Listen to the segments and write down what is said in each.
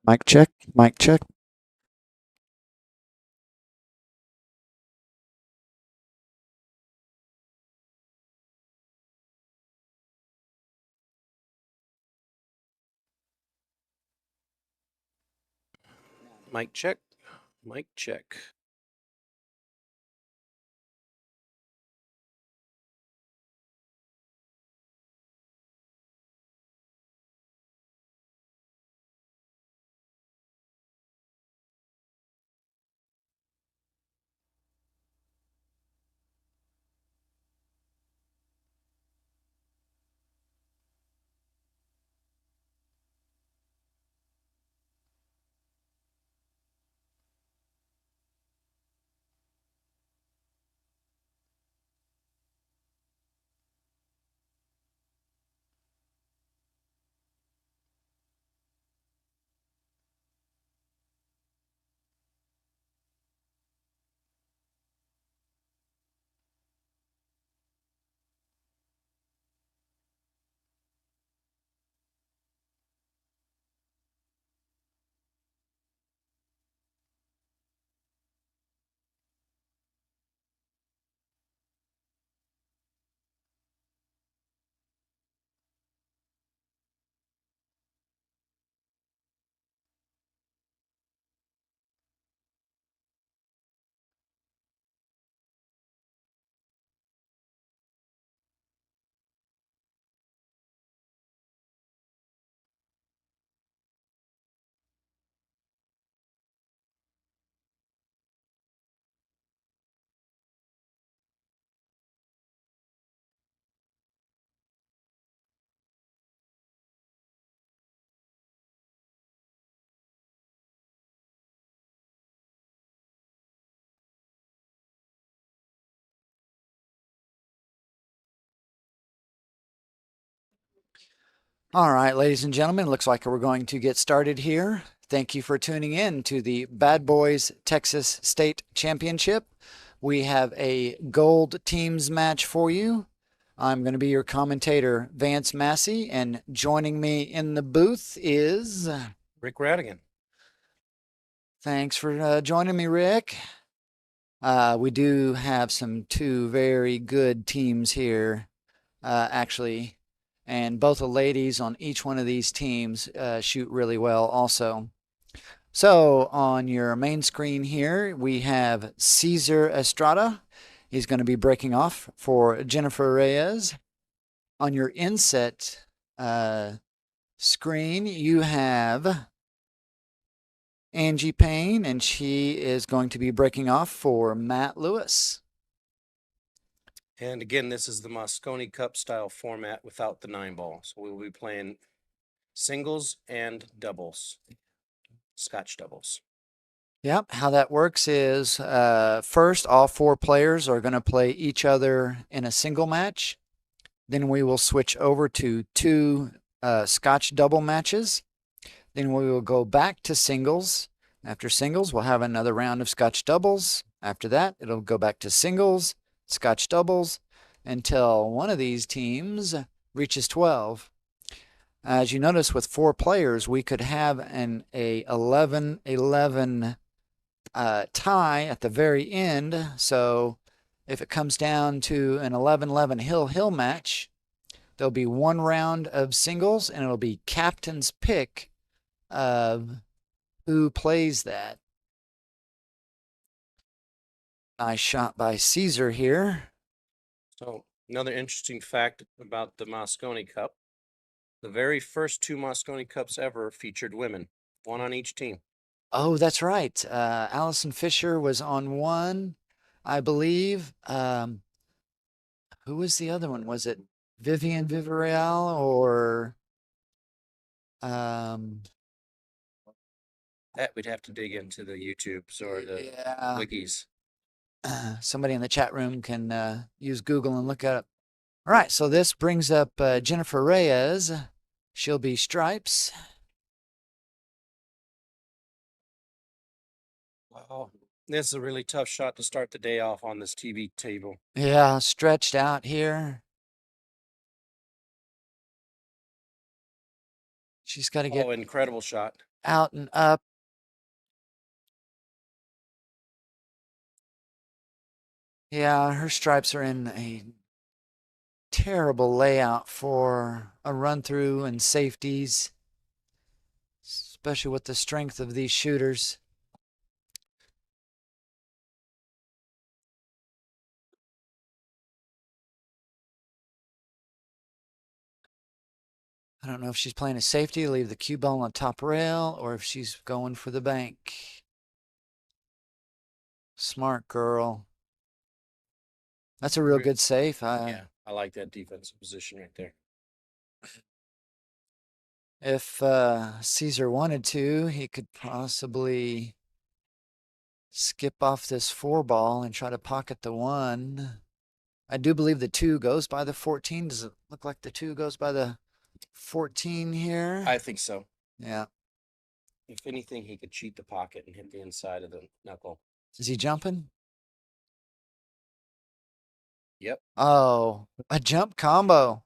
Mic check, mic check. Mic check, mic check. All right, ladies and gentlemen, looks like we're going to get started here. Thank you for tuning in to the Bad Boys Texas State Championship. We have a gold teams match for you. I'm going to be your commentator, Vance Massey, and joining me in the booth is Rick Radigan. Thanks for joining me, Rick. We do have two very good teams here, actually. And both the ladies on each one of these teams shoot really well also. So on your main screen here, we have Cesar Estrada. He's going to be breaking off for Jennifer Reyes. On your inset screen, you have Angie Payne, and she is going to be breaking off for Matt Lewis. And again, this is the Moscone Cup style format without the 9-ball. So we will be playing singles and doubles, Scotch doubles. Yep, how that works is first, all four players are going to play each other in a single match. Then we will switch over to two Scotch double matches. Then we will go back to singles. After singles, we'll have another round of Scotch doubles. After that, it'll go back to singles, Scotch doubles, until one of these teams reaches 12. As you notice, with four players, we could have an 11-11 tie at the very end. So if it comes down to an 11-11 hill-hill match, there'll be one round of singles, and it'll be captain's pick of who plays that. Nice shot by Caesar here. So another interesting fact about the Moscone Cup, the very first two Moscone Cups ever featured women, one on each team. Oh, that's right. Allison Fisher was on one, I believe. Who was the other one? Was it Vivian Vivareal or um, That we'd have to dig into the YouTubes or the wikis. Somebody in the chat room can use Google and look it up. All right, so this brings up Jennifer Reyes. She'll be stripes. Wow, this is a really tough shot to start the day off on this TV table. Yeah, stretched out here. She's got to get. Oh, incredible shot. out and up. Yeah, her stripes are in a terrible layout for a run through and safeties, especially with the strength of these shooters. I don't know if she's playing a safety, leave the cue ball on the top rail, or if she's going for the bank. Smart girl. That's a real good safe. Yeah, I like that defensive position right there. If Caesar wanted to, he could possibly skip off this 4 ball and try to pocket the 1. I do believe the 2 goes by the 14. Does it look like the 2 goes by the 14 here? I think so. Yeah. If anything, he could cheat the pocket and hit the inside of the knuckle. Is he jumping? Yep. Oh, a jump combo.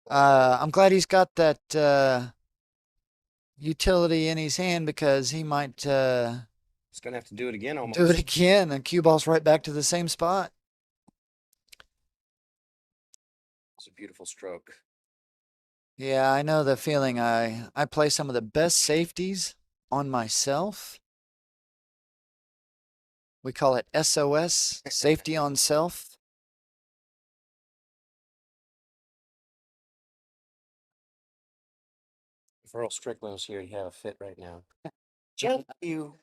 I'm glad he's got that utility in his hand because he might He's gonna have to do it again almost. do it again, and cue ball's right back to the same spot. It's a beautiful stroke. Yeah, I know the feeling. I play some of the best safeties on myself. We call it SOS, safety on self. If Earl Strickland was here, he'd have a fit right now. Jump cue.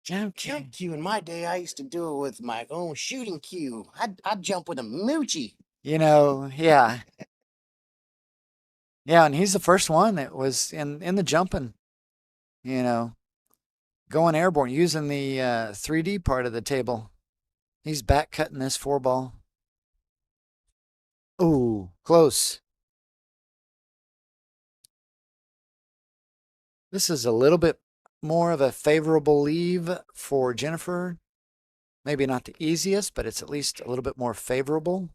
Jump cue. In my day, I used to do it with my own shooting cue. I'd jump with a moochie. You know, yeah. Yeah, and he's the first one that was in the jumping, you know, going airborne, using the 3D part of the table. He's back cutting this 4 ball. Ooh, close. This is a little bit more of a favorable leave for Jennifer. Maybe not the easiest, but it's at least a little bit more favorable.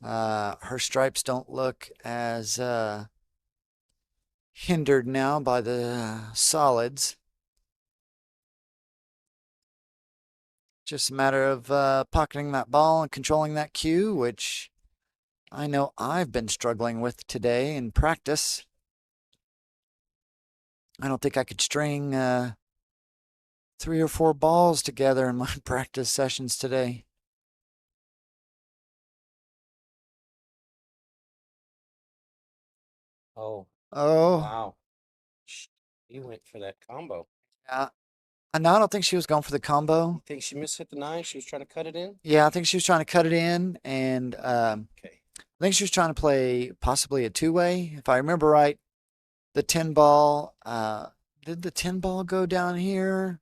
Her stripes don't look as hindered now by the solids. Just a matter of pocketing that ball and controlling that cue, which I know I've been struggling with today in practice. I don't think I could string 3 or 4 balls together in my practice sessions today. Oh. Oh. Wow. He went for that combo. Yeah. No, I don't think she was going for the combo. You think she mishit the 9? She was trying to cut it in? Yeah, I think she was trying to cut it in, and Okay. I think she was trying to play possibly a 2-way. If I remember right, the 10 ball, did the 10 ball go down here?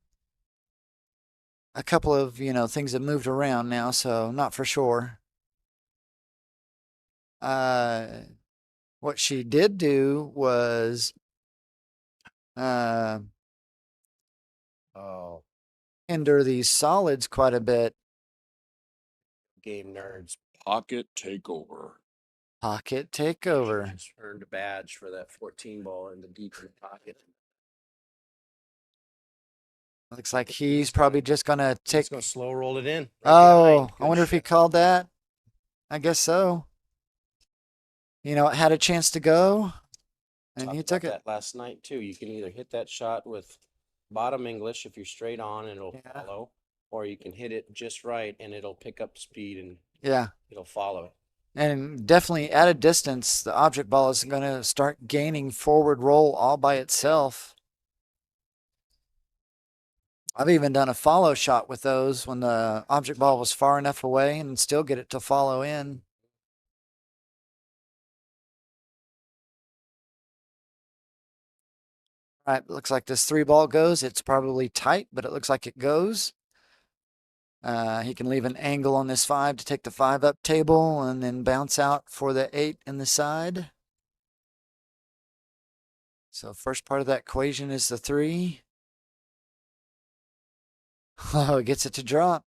A couple of, things have moved around now, so not for sure. What she did do was Oh. hinder these solids quite a bit. Game nerds. Pocket takeover. Pocket takeover. Just earned a badge for that 14 ball in the deep in the pocket. Looks like he's probably just gonna take. He's gonna slow roll it in. Oh, I wonder if he called that. I guess so. It had a chance to go, and he took it. That last night too. You can either hit that shot with bottom English if you're straight on and it'll follow, or you can hit it just right and it'll pick up speed and it'll follow it. And definitely at a distance, the object ball is going to start gaining forward roll all by itself. I've even done a follow shot with those when the object ball was far enough away and still get it to follow in. All right, looks like this 3 ball goes. It's probably tight, but it looks like it goes. He can leave an angle on this 5 to take the 5 up table and then bounce out for the 8 in the side. So first part of that equation is the 3. Oh, it gets it to drop.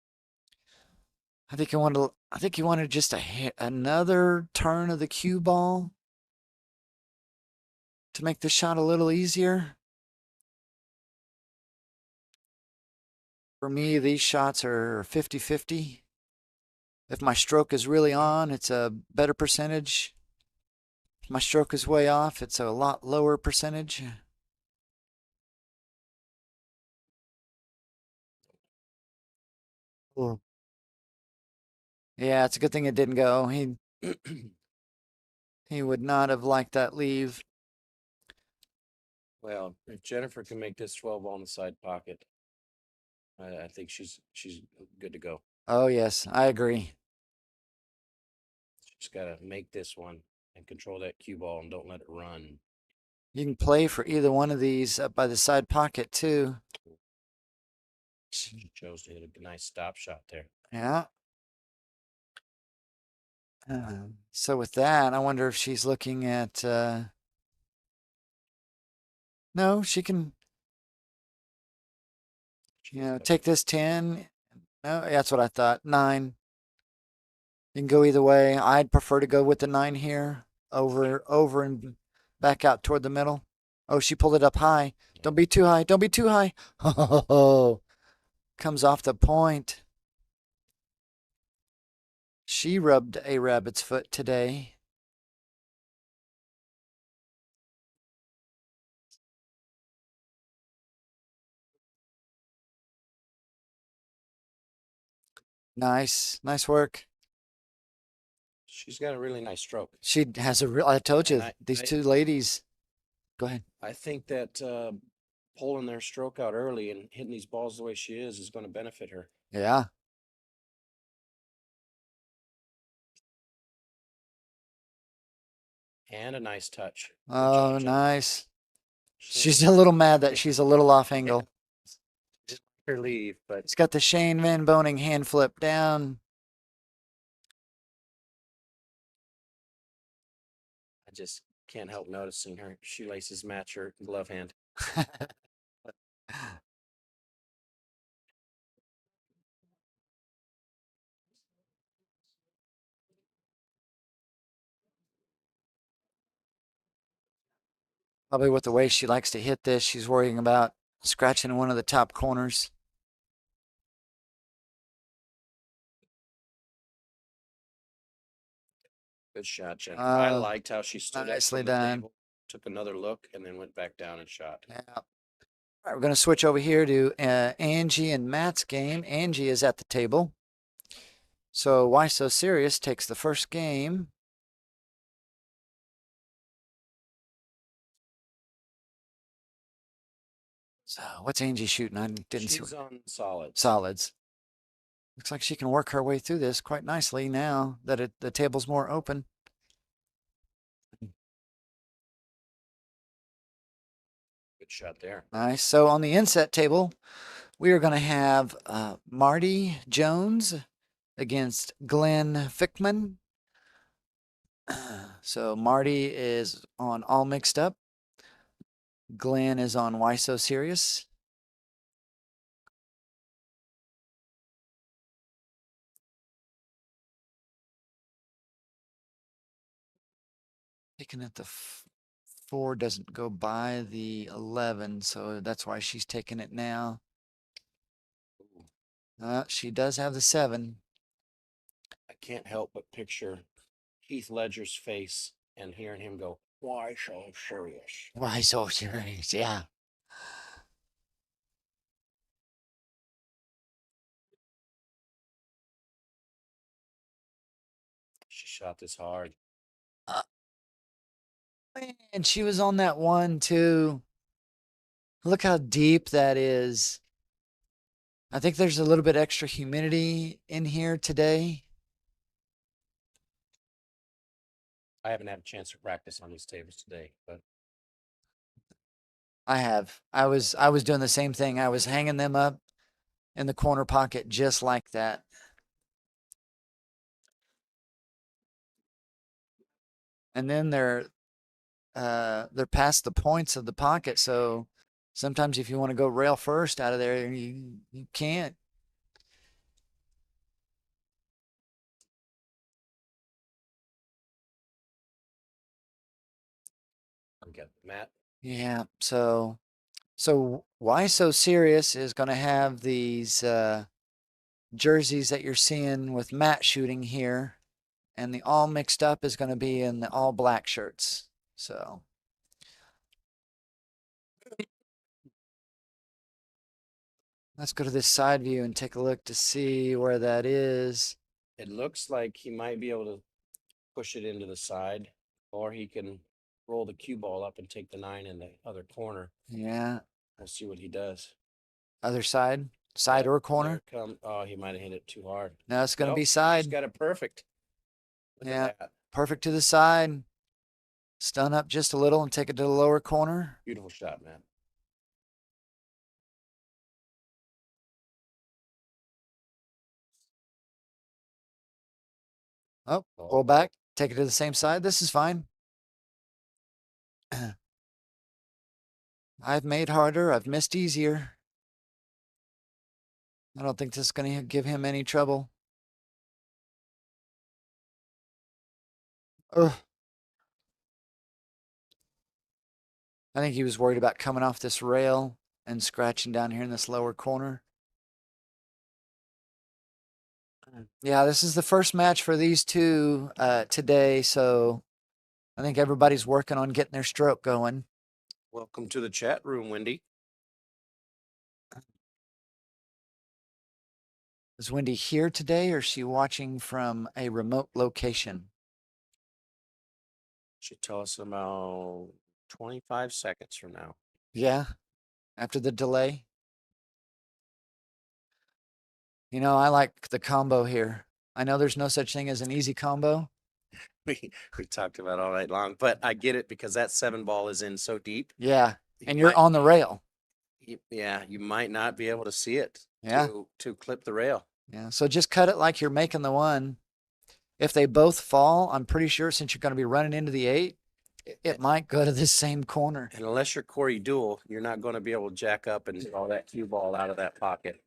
I think he wanted just another turn of the cue ball to make the shot a little easier. For me, these shots are 50-50. If my stroke is really on, it's a better percentage. If my stroke is way off, it's a lot lower percentage. Ooh. Yeah, it's a good thing it didn't go. He would not have liked that leave. Well, if Jennifer can make this 12 on the side pocket, I think she's good to go. Oh, yes, I agree. She's got to make this one and control that cue ball and don't let it run. You can play for either one of these up by the side pocket, too. She chose to hit a nice stop shot there. Yeah. So with that, I wonder if she's looking at. No, she can. Take this 10. No, that's what I thought. 9. You can go either way. I'd prefer to go with the 9 here, over and back out toward the middle. Oh, she pulled it up high. Don't be too high. Don't be too high. Oh, comes off the point. She rubbed a rabbit's foot today. Nice work. She's got a really nice stroke. She has a real. I told you, these two ladies. Go ahead. I think that pulling their stroke out early and hitting these balls the way she is going to benefit her. Yeah. And a nice touch. Oh, nice. She's a little mad that she's a little off angle. Just her leave, but it's got the Shane Van Boning hand flip down. I just can't help noticing her shoelaces match her glove hand. Probably with the way she likes to hit this, she's worrying about scratching one of the top corners. Good shot, Jennifer. I liked how she stood nicely up from the done. table, took another look, and then went back down and shot. Yeah. All right, we're going to switch over here to Angie and Matt's game. Angie is at the table. So BBTSC-GLD-Team takes the first game. So what's Angie shooting? I didn't see. She's on solids. Solids. Looks like she can work her way through this quite nicely now that the table's more open. Good shot there. Nice. So on the inset table, we are going to have Marty Jones against Glenn Fickman. So Marty is on All Mixed Up. Glenn is on BBTSC-GLD-Team. Taking it the 4 doesn't go by the 11, so that's why she's taking it now. She does have the 7. I can't help but picture Heath Ledger's face and hearing him go, "Why so serious?" Why so serious? Yeah. She shot this hard. And she was on that one too. Look how deep that is. I think there's a little bit extra humidity in here today. I haven't had a chance to practice on these tables today, but I have. I was doing the same thing. I was hanging them up in the corner pocket just like that. And then they're past the points of the pocket, so sometimes if you want to go rail first out of there, you can't. okay, Matt. Yeah, so Up-YSoSerious is going to have these jerseys that you're seeing with Matt shooting here, and the all mixed up is going to be in the all black shirts. So let's go to this side view and take a look to see where that is. It looks like he might be able to push it into the side, or he can roll the cue ball up and take the 9 in the other corner. Yeah. We'll see what he does. Other side, side or corner. There come. Oh, he might have hit it too hard. No, it's going to Nope, be he's side. got it perfect. Look Yeah, at that. perfect to the side. Stun up just a little and take it to the lower corner. Beautiful shot, man. Oh, pull back, take it to the same side. This is fine. I've made harder. I've missed easier. I don't think this is going to give him any trouble. Ugh. I think he was worried about coming off this rail and scratching down here in this lower corner. Yeah, this is the first match for these two today, so I think everybody's working on getting their stroke going. Welcome to the chat room, Wendy. Is Wendy here today, or is she watching from a remote location? Should tell us about 25 seconds from now. Yeah, after the delay. You know, I like the combo here. I know there's no such thing as an easy combo. We talked about all night long, but I get it because that 7 ball is in so deep. Yeah, and you're on the rail. Yeah, you might not be able to see it. Yeah. To clip the rail. Yeah, so just cut it like you're making the one. If they both fall, I'm pretty sure since you're going to be running into the 8, it might go to this same corner. And unless you're Corey Dual, you're not going to be able to jack up and draw that cue ball out of that pocket.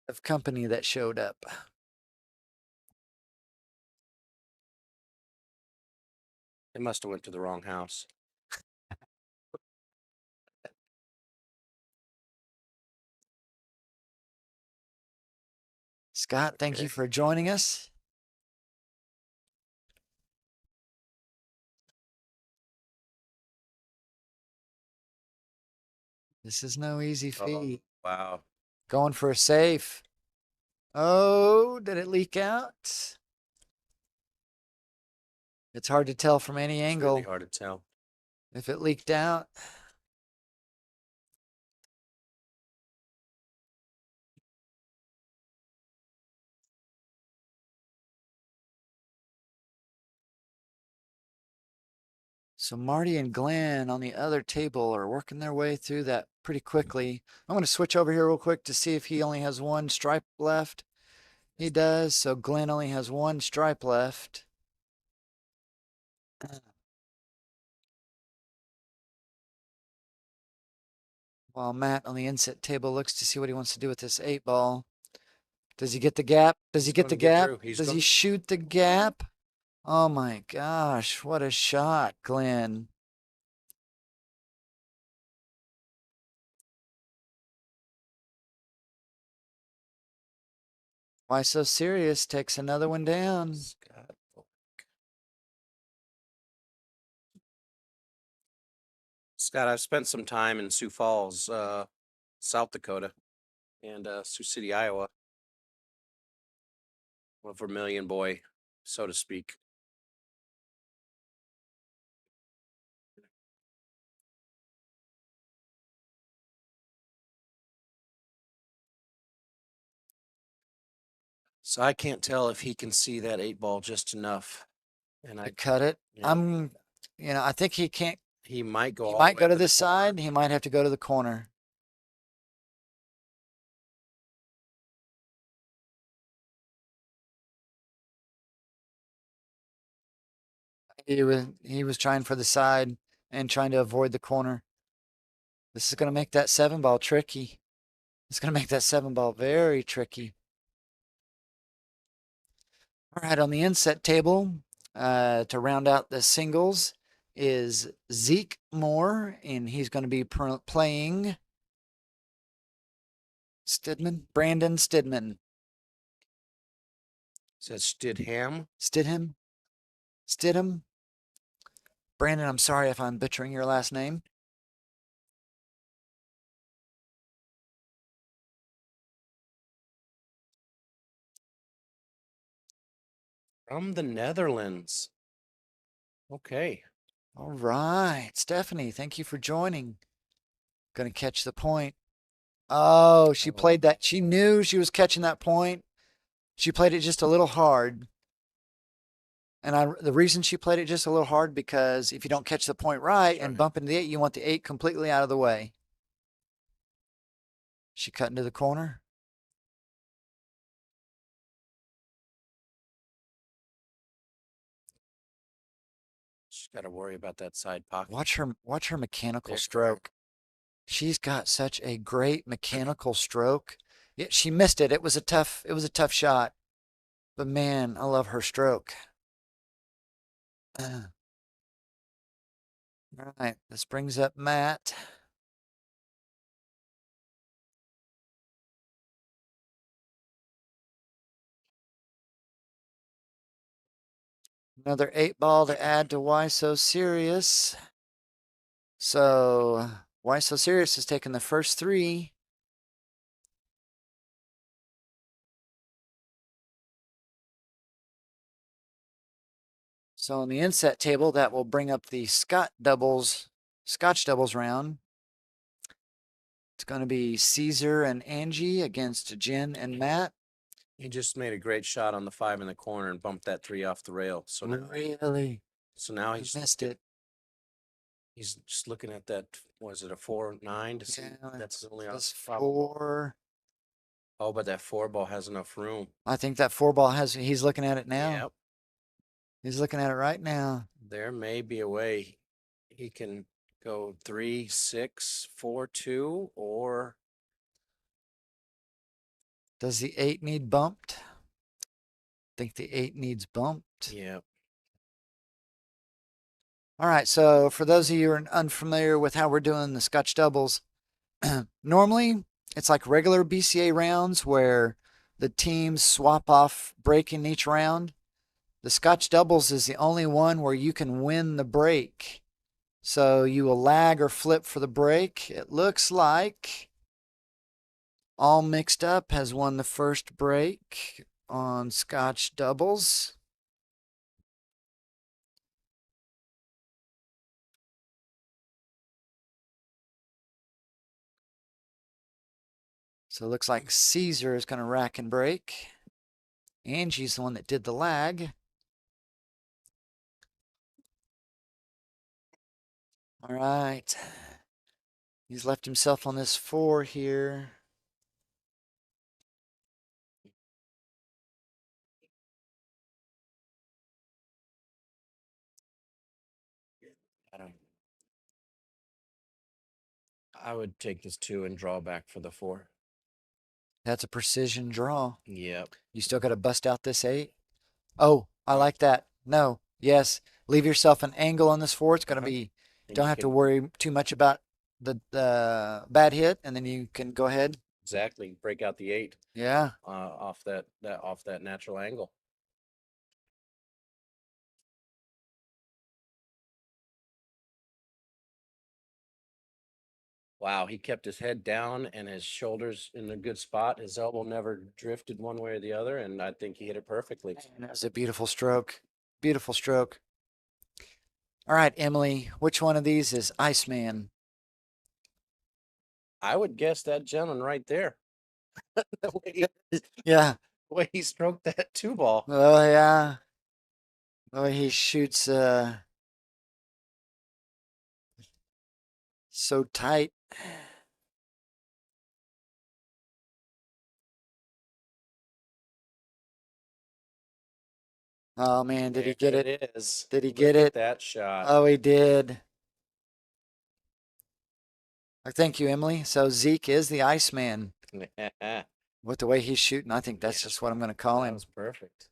Of company that showed up. They must have went to the wrong house. Scott, thank you for joining us. This is no easy feat. Oh, wow. Going for a safe. Oh, did it leak out? It's hard to tell from any angle. It's really hard to tell. If it leaked out. So Marty and Glenn on the other table are working their way through that pretty quickly. I'm going to switch over here real quick to see if he only has one stripe left. He does. So Glenn only has one stripe left. While Matt on the inset table looks to see what he wants to do with this 8 ball. Does he get the gap? Does he get the gap? Does he shoot the gap? Oh my gosh, what a shot, Glenn. Up-YSoSerious takes another one down. Scott, I've spent some time in Sioux Falls, South Dakota, and Sioux City, Iowa. A Vermilion boy, so to speak. So I can't tell if he can see that 8 ball just enough. And I cut it. Yeah. I think he can't. He might go. He might go to this side. He might have to go to the corner. He was trying for the side and trying to avoid the corner. This is going to make that 7 ball tricky. It's going to make that 7 ball very tricky. All right, on the inset table, to round out the singles, is Zeke Moore, and he's going to be playing Brandon Stidman. Says Stidham. Stidham. Brandon, I'm sorry if I'm butchering your last name. From the Netherlands. Okay. All right. Stephanie, thank you for joining. Going to catch the point. Oh, she played that. She knew she was catching that point. She played it just a little hard. And the reason she played it just a little hard, because if you don't catch the point right and bump into the 8, you want the 8 completely out of the way. She cut into the corner. She's got to worry about that side pocket. Watch her mechanical stroke. She's got such a great mechanical stroke. Yeah, she missed it. It was a tough shot. But man, I love her stroke. All right, this brings up Matt. Another 8 ball to add to Why So Serious. So Why So Serious has taken the first 3. So on the inset table, that will bring up the Scotch doubles round. It's going to be Caesar and Angie against Jen and Matt. He just made a great shot on the 5 in the corner and bumped that 3 off the rail. So really? So now he's missed it. He's just looking at that. Was it a 4-9 to see? Yeah, That's only a 4. Oh, but that 4 ball has enough room. I think that 4 ball has. He's looking at it now. Yep. He's looking at it right now. There may be a way he can go 3, 6, 4, 2, or does the 8 need bumped? I think the 8 needs bumped. Yep. All right, so for those of you who are unfamiliar with how we're doing the Scotch doubles, normally it's like regular BCA rounds where the teams swap off breaking each round. The Scotch doubles is the only one where you can win the break. So you will lag or flip for the break. It looks like All Mixed Up has won the first break on Scotch doubles. So it looks like Caesar is going to rack and break. Angie's the one that did the lag. All right. He's left himself on this 4 here. I would take this 2 and draw back for the 4. That's a precision draw. Yep. You still got to bust out this 8. Oh, I like that. No. Yes. Leave yourself an angle on this 4. It's going to be, don't have to worry too much about the bad hit, and then you can go ahead. Exactly. Break out the 8. Yeah. Off that natural angle. Wow, he kept his head down and his shoulders in a good spot. His elbow never drifted one way or the other, and I think he hit it perfectly. That was a beautiful stroke. Beautiful stroke. All right, Emily, which one of these is Iceman? I would guess that gentleman right there. Yeah. The way he stroked that 2 ball. Oh, yeah. The way he shoots so tight. Oh man, did he get it? It is. Did he get it? That shot. Oh, he did. Thank you, Emily. So Zeke is the Iceman. With the way he's shooting, I think that's just what I'm going to call him. That was perfect.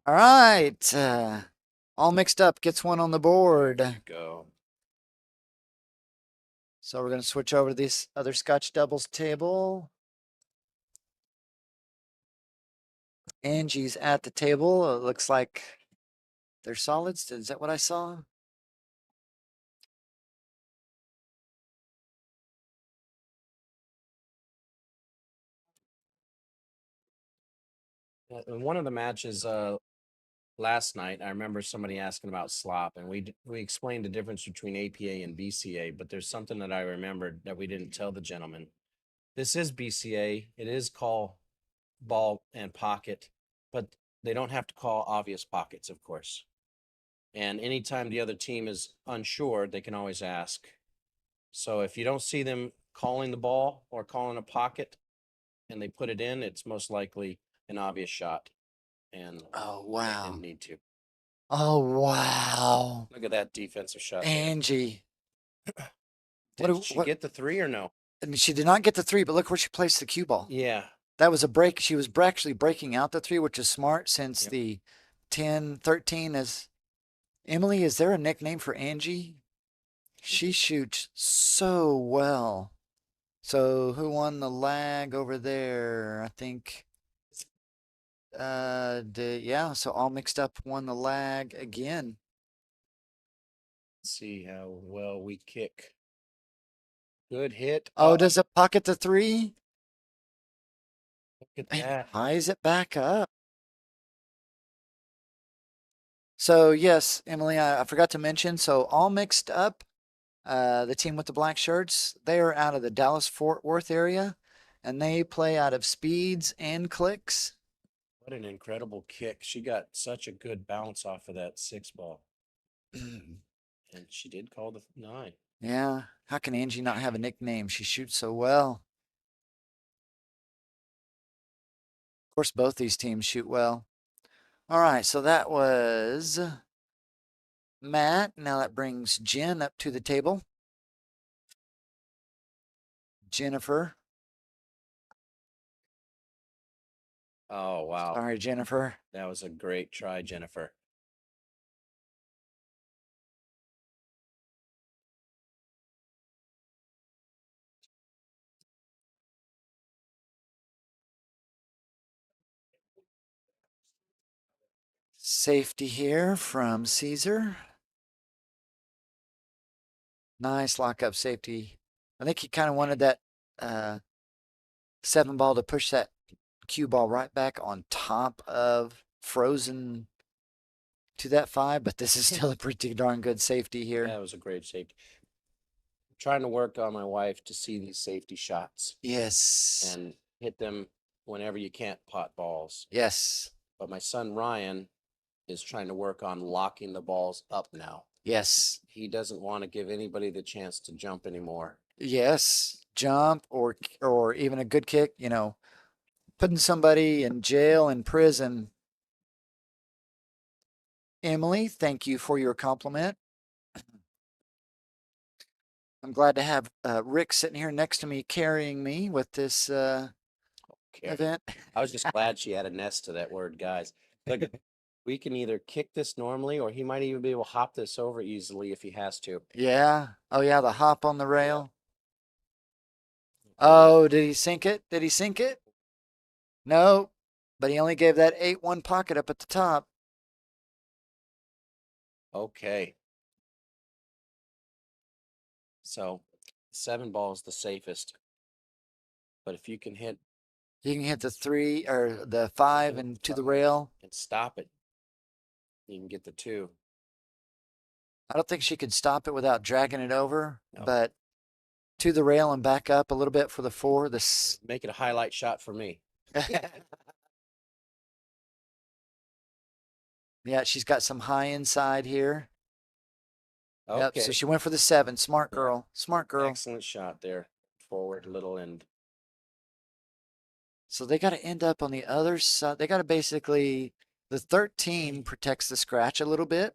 All right. All mixed up gets one on the board. Go. So we're going to switch over to this other Scotch doubles table. Angie's at the table. It looks like they're solids. Is that what I saw? In one of the matches last night, I remember somebody asking about slop, and we explained the difference between APA and BCA. But there's something that I remembered that we didn't tell the gentleman. This is BCA. It is call, ball, and pocket, but they don't have to call obvious pockets, of course. And anytime the other team is unsure, they can always ask. So if you don't see them calling the ball or calling a pocket and they put it in, it's most likely an obvious shot. And Oh, they wow. didn't need to. Oh, wow. Look at that defensive shot there. Angie. Did she get the three or no? And she did not get the three, but look where she placed the cue ball. Yeah. That was a break. She was actually breaking out the three, which is smart since Yep. the 10, 13 is. Emily, is there a nickname for Angie? She shoots so well. So who won the lag over there? I think. Yeah. So all mixed up won the lag again. Let's see how well we kick. Good hit. Oh, does it pocket the three? Look at And that. ties it back up. So yes, Emily, I forgot to mention. So all mixed up. The team with the black shirts, they are out of the Dallas-Fort Worth area, and they play out of speeds and clicks. What an incredible kick. She got such a good bounce off of that 6 ball. And she did call the 9. Yeah. How can Angie not have a nickname? She shoots so well. Of course, both these teams shoot well. All right, so that was Matt. Now that brings Jen up to the table. Jennifer. Oh, wow. Sorry, Jennifer. That was a great try, Jennifer. Safety here from Caesar. Nice lockup safety. I think he kind of wanted that 7 ball to push that cue ball right back on top of Frozen to that 5, but this is still a pretty darn good safety here. That was a great safety. I'm trying to work on my wife to see these safety shots. Yes. And hit them whenever you can't pot balls. Yes. But my son Ryan is trying to work on locking the balls up now. Yes. He doesn't want to give anybody the chance to jump anymore. Yes. Jump or even a good kick, putting somebody in jail, in prison. Emily, thank you for your compliment. I'm glad to have Rick sitting here next to me carrying me with this event. I was just glad she had a nest to that word, guys. Look, we can either kick this normally, or he might even be able to hop this over easily if he has to. Yeah. Oh, yeah, the hop on the rail. Oh, did he sink it? Did he sink it? No, but he only gave that 8-1 pocket up at the top. Okay. So 7 ball is the safest. But if you can hit, You can hit the 3 or the 5 and to the rail and stop it, you can get the 2. I don't think she could stop it without dragging it over, No. but to the rail and back up a little bit for the 4. This Make it a highlight shot for me. Yeah, she's got some high inside here. Okay. Yep, so she went for the 7. Smart girl. Smart girl. Excellent shot there. Forward, little end. So they got to end up on the other side. They got to basically, the 13 protects the scratch a little bit.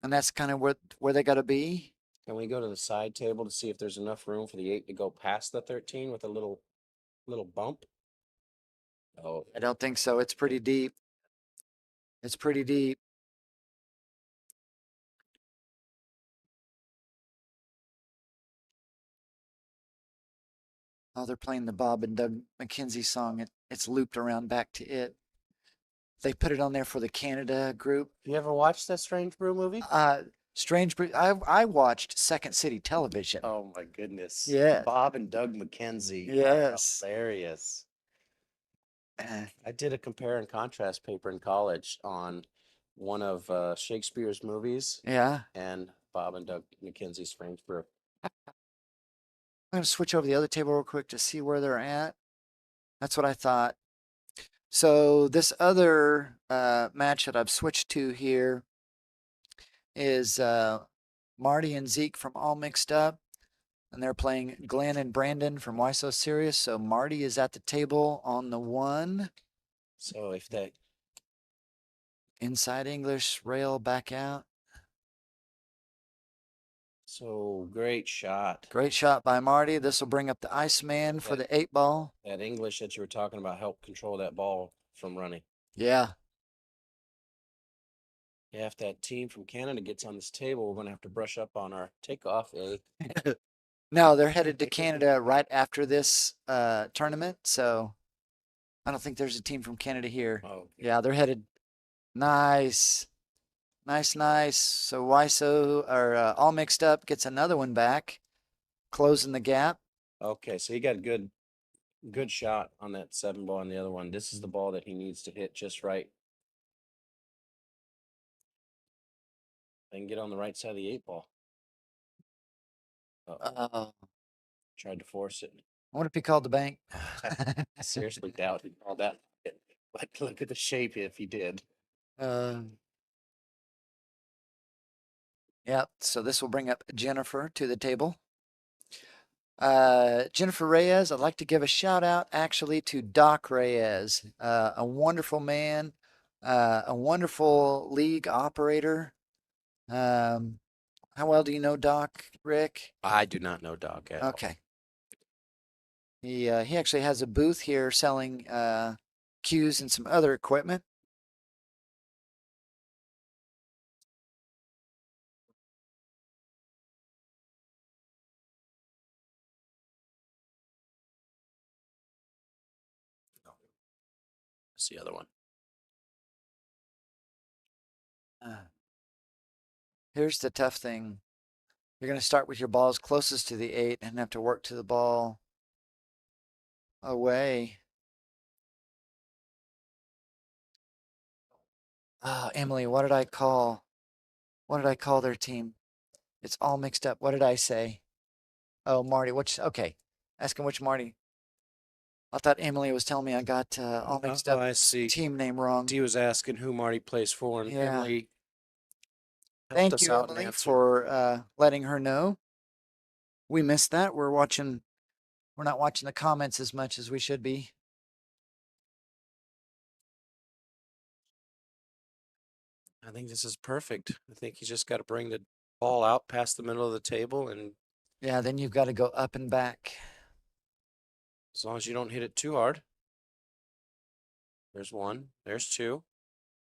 And that's kind of where they got to be. Can we go to the side table to see if there's enough room for the 8 to go past the 13 with a little bump? Oh, I don't think so. It's pretty deep. It's pretty deep. Oh, they're playing the Bob and Doug McKenzie song. It's looped around back to it. They put it on there for the Canada group. You ever watched that Strange Brew movie? Strange. I watched Second City Television. Oh my goodness. Yeah. Bob and Doug McKenzie are Yes. hilarious. Uh, I did a compare and contrast paper in college on one of Shakespeare's movies yeah. and Bob and Doug McKenzie's Strange Brew. I'm going to switch over the other table real quick to see where they're at. That's what I thought. So this other match that I've switched to here is Marty and Zeke from All Mixed Up, and they're playing Glenn and Brandon from Y-So-Serious. So Marty is at the table on the 1. So if that Inside English rail back out. So great shot. Great shot by Marty. This will bring up the Iceman for the 8 ball. That English that you were talking about helped control that ball from running. Yeah. Yeah, if that team from Canada gets on this table, we're going to have to brush up on our takeoff, eh? No, they're headed to Canada right after this tournament. So I don't think there's a team from Canada here. Oh, okay. Yeah, they're headed. Nice. Nice, nice. So YSO or All Mixed Up gets another one back, closing the gap. Okay, so he got a good shot on that 7 ball on the other one. This is the ball that he needs to hit just right. And get on the right side of the 8 ball. Uh-oh. Tried to force it. I wonder if he called the bank. I seriously doubt he called that. But look at the shape if he did. Yeah, so this will bring up Jennifer to the table. Jennifer Reyes, I'd like to give a shout out actually to Doc Reyes, a wonderful man, a wonderful league operator. How well do you know Doc, Rick? I do not know Doc at all. Okay. He actually has a booth here selling cues and some other equipment. That's the other one. Here's the tough thing. You're going to start with your balls closest to the 8 and have to work to the ball away. Oh, Emily, what did I call? What did I call their team? It's all mixed up. What did I say? Oh, Marty. Okay. Ask him which Marty. I thought Emily was telling me I got all mixed up. I see. Team name wrong. He was asking who Marty plays for, and Yeah. Emily helped Thank us you, out and Emily, answered. for letting her know. We missed that. We're not watching the comments as much as we should be. I think this is perfect. I think he's just got to bring the ball out past the middle of the table, and Yeah, then you've got to go up and back. as long as you don't hit it too hard. There's 1. There's 2.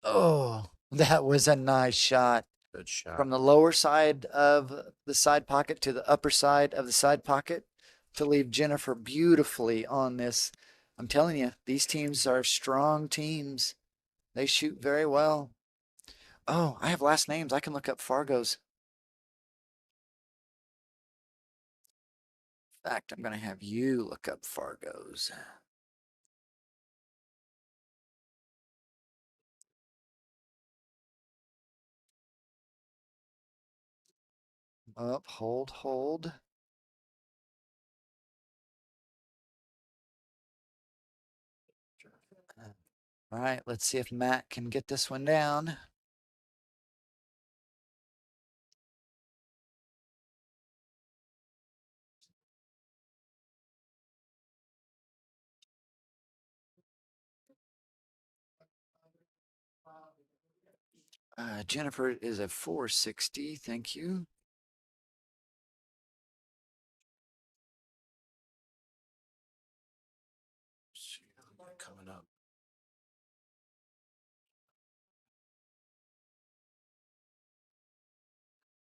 Oh, that was a nice shot. Good shot. From the lower side of the side pocket to the upper side of the side pocket to leave Jennifer beautifully on this. I'm telling you, these teams are strong teams. They shoot very well. Oh, I have last names. I can look up Fargo's. In fact, I'm going to have you look up Fargo's. Up, hold. All right, let's see if Matt can get this one down. Jennifer is a 460. Thank you. Coming up.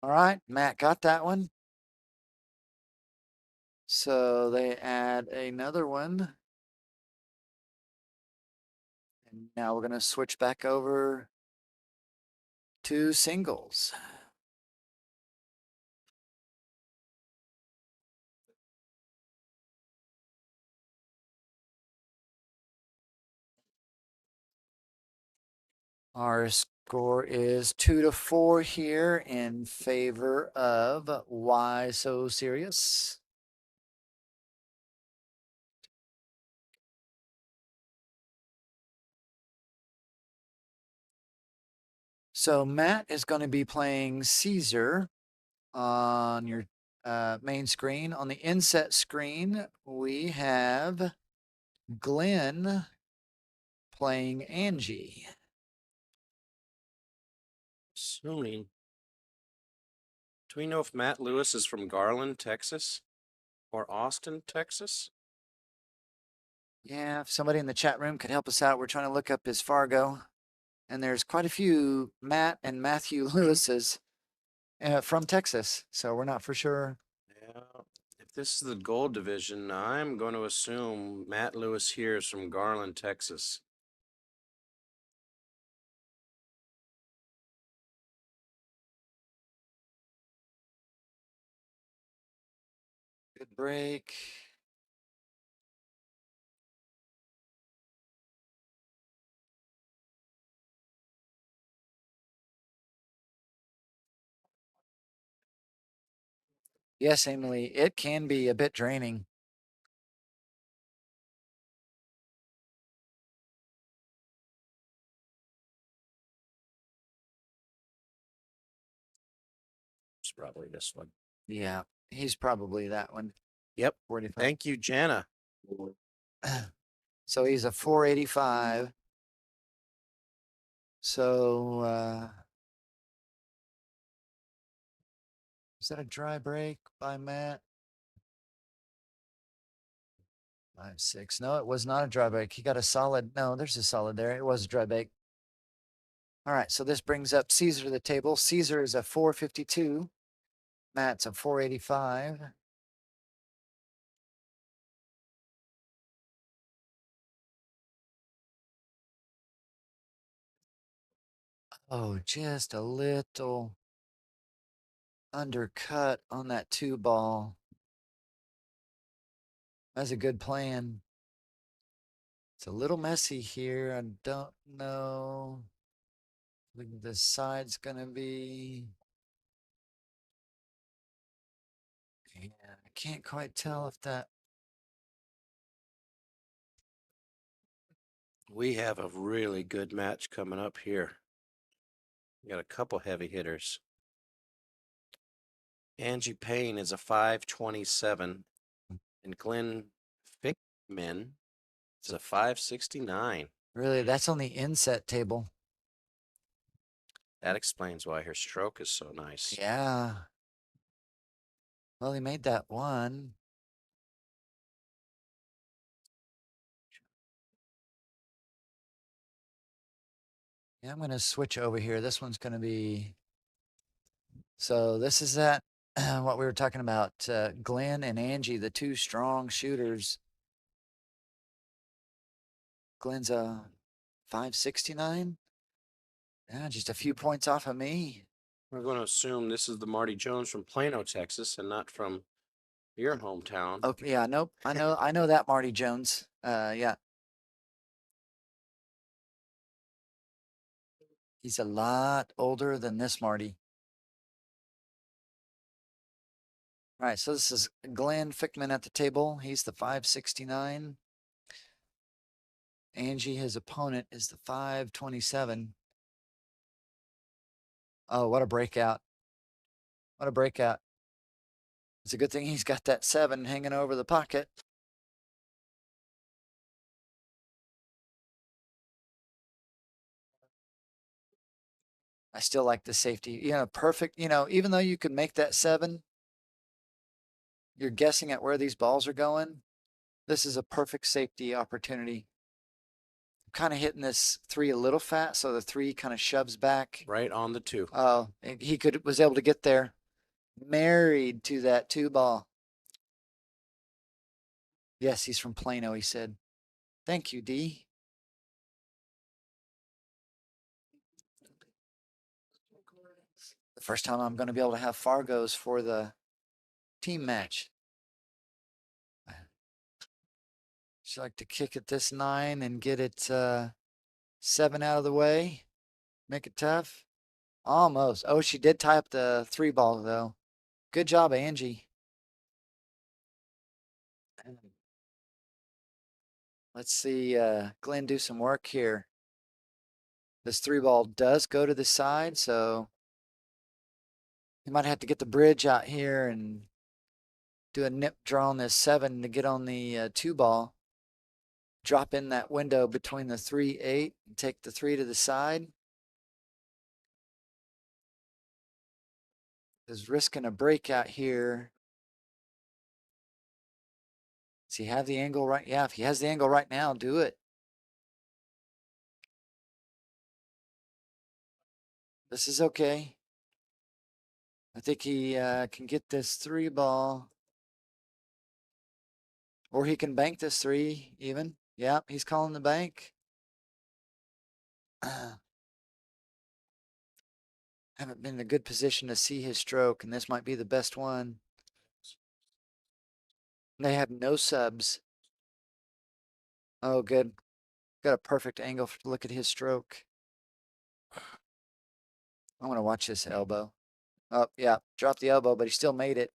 All right, Matt got that one. So they add another one. And now we're going to switch back over to singles. Our score is 2-4 here in favor of Why So Serious. So Matt is going to be playing Caesar on your main screen. On the inset screen, we have Glenn playing Angie. Assuming. Do we know if Matt Lewis is from Garland, Texas, or Austin, Texas? Yeah, if somebody in the chat room could help us out, we're trying to look up his Fargo. And there's quite a few Matt and Matthew Lewises from Texas, so we're not for sure. Yeah. If this is the gold division, I'm going to assume Matt Lewis here is from Garland, Texas. Good break. Yes, Emily, it can be a bit draining. It's probably this one. Yeah, he's probably that one. Yep. 45. Thank you, Jana. So he's a 485. So is that a dry break by Matt? 5-6. No, it was not a dry break. He got a solid. No, there's a solid there. It was a dry break. All right, so this brings up Caesar to the table. Caesar is a 452. Matt's a 485. Oh, just a little undercut on that 2 ball. That's a good plan. It's a little messy here. I don't know what the side's gonna be. Yeah, I can't quite tell if that. We have a really good match coming up here. We got a couple heavy hitters. Angie Payne is a 527, and Glenn Fickman is a 569. Really, that's on the inset table. That explains why her stroke is so nice. Yeah. Well, he made that one. Yeah, I'm going to switch over here. This one's going to be. So this is that what we were talking about. Glenn and Angie, the two strong shooters. Glenn's a 569. Yeah, just a few points off of me. We're going to assume this is the Marty Jones from Plano, Texas, and not from your hometown. Okay, yeah, nope. I know that Marty Jones. Yeah. He's a lot older than this Marty. All right, so this is Glenn Fickman at the table. He's the 569. Angie, his opponent, is the 527. Oh, what a breakout. What a breakout. It's a good thing he's got that 7 hanging over the pocket. I still like the safety. You know, perfect. You know, even though you could make that 7, you're guessing at where these balls are going. This is a perfect safety opportunity. kind of hitting this 3 a little fat, so the 3 kind of shoves back. Right on the 2. Oh, and he was able to get there. Married to that 2 ball. Yes, he's from Plano, he said. Thank you, D. The first time I'm going to be able to have Fargos for the team match. She'd like to kick at this 9 and get it 7 out of the way. Make it tough. Almost. Oh, she did tie up the 3 ball, though. Good job, Angie. Let's see Glenn do some work here. This 3 ball does go to the side, so he might have to get the bridge out here and do a nip draw on this 7 to get on the 2 ball. Drop in that window between the 3, 8, and take the 3 to the side. Is risking a breakout here. Does he have the angle right? Yeah, if he has the angle right now, do it. This is okay. I think he can get this 3 ball. Or he can bank this 3 even. Yep, he's calling the bank. Haven't been in a good position to see his stroke, and this might be the best one. They have no subs. Oh, good. Got a perfect angle to look at his stroke. I want to watch this elbow. Oh, yeah, dropped the elbow, but he still made it.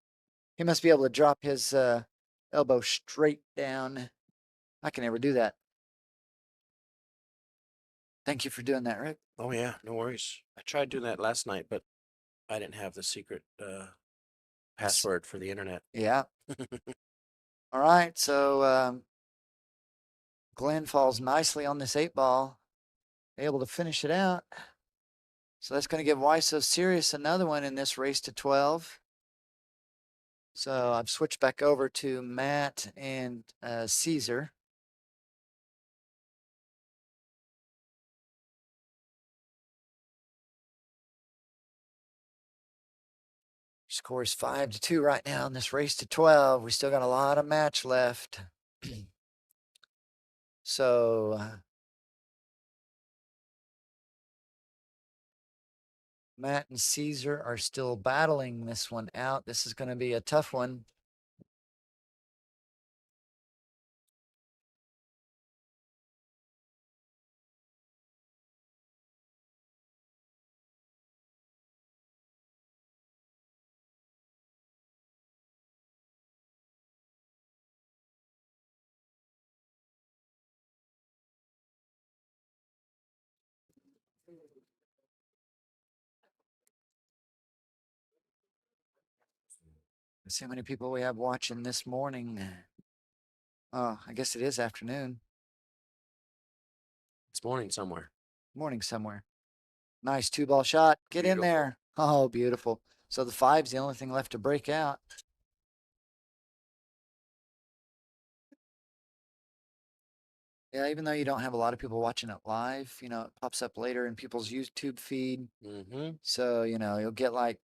He must be able to drop his elbow straight down. I can never do that. Thank you for doing that, Rick. Oh yeah, no worries. I tried doing that last night, but I didn't have the secret password for the internet. Yeah. All right, so Glenn falls nicely on this 8 ball, able to finish it out. So that's going to give Up-YSoSerious another one in this race to 12. So I've switched back over to Matt and Caesar. Score is 5-2 right now in this race to 12. We still got a lot of match left. So Matt and Caesar are still battling this one out. This is going to be a tough one. Let's see how many people we have watching this morning. Oh, I guess it is afternoon. It's morning somewhere. Morning somewhere. Nice 2 ball shot. Get in there. Oh, beautiful. So the 5's the only thing left to break out. Yeah, even though you don't have a lot of people watching it live, you know, it pops up later in people's YouTube feed. So, you know, you'll get like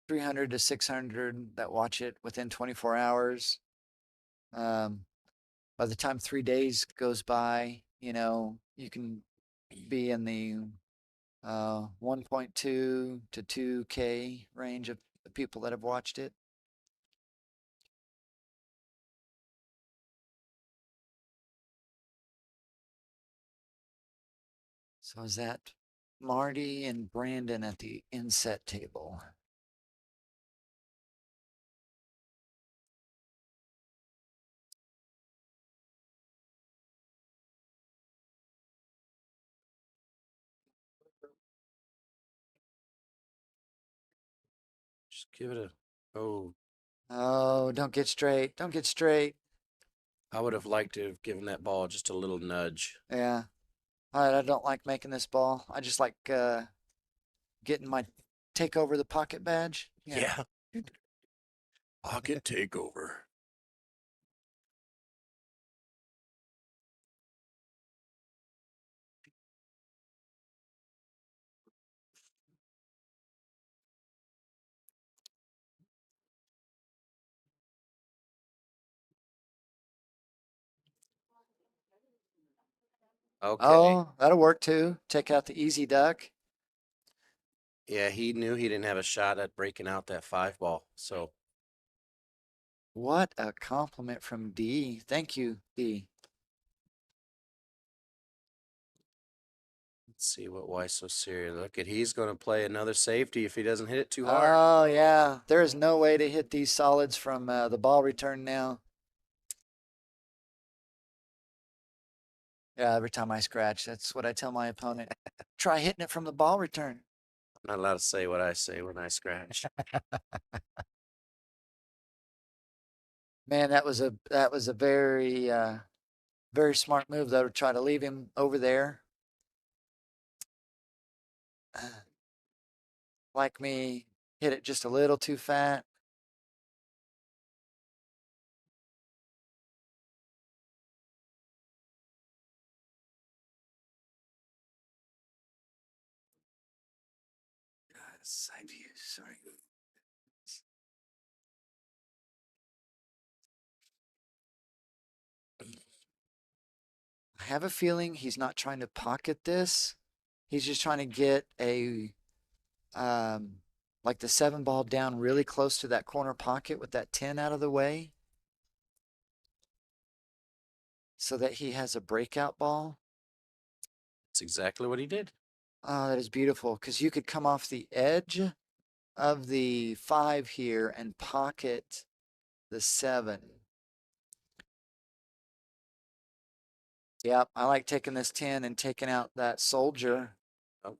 300 to 600 that watch it within 24 hours. By the time 3 days goes by, you know, you can be in the 1.2 to 2K range of the people that have watched it. So is that Marty and Brandon at the inset table? Just give it a oh. Oh, don't get straight. Don't get straight. I would have liked to have given that ball just a little nudge. Yeah. I don't like making this ball. I just like getting my take over the pocket badge. Yeah. Pocket takeover. Okay. Oh, that'll work too. Take out the easy duck. Yeah, he knew he didn't have a shot at breaking out that 5 ball. So What a compliment from D. Thank you, D. let's see what why so serious. Look at he's going to play another safety if he doesn't hit it too hard. Oh, yeah. There is no way to hit these solids from the ball return now. Yeah, every time I scratch, that's what I tell my opponent. Try hitting it from the ball return. I'm not allowed to say what I say when I scratch. Man, that was a very very smart move though to try to leave him over there. Like me, hit it just a little too fat. Side view, sorry. I have a feeling he's not trying to pocket this. He's just trying to get a like the 7 ball down really close to that corner pocket with that 10 out of the way so that he has a breakout ball. That's exactly what he did. Oh, that is beautiful because you could come off the edge of the 5 here and pocket the 7. Yep, I like taking this 10 and taking out that soldier. Oh.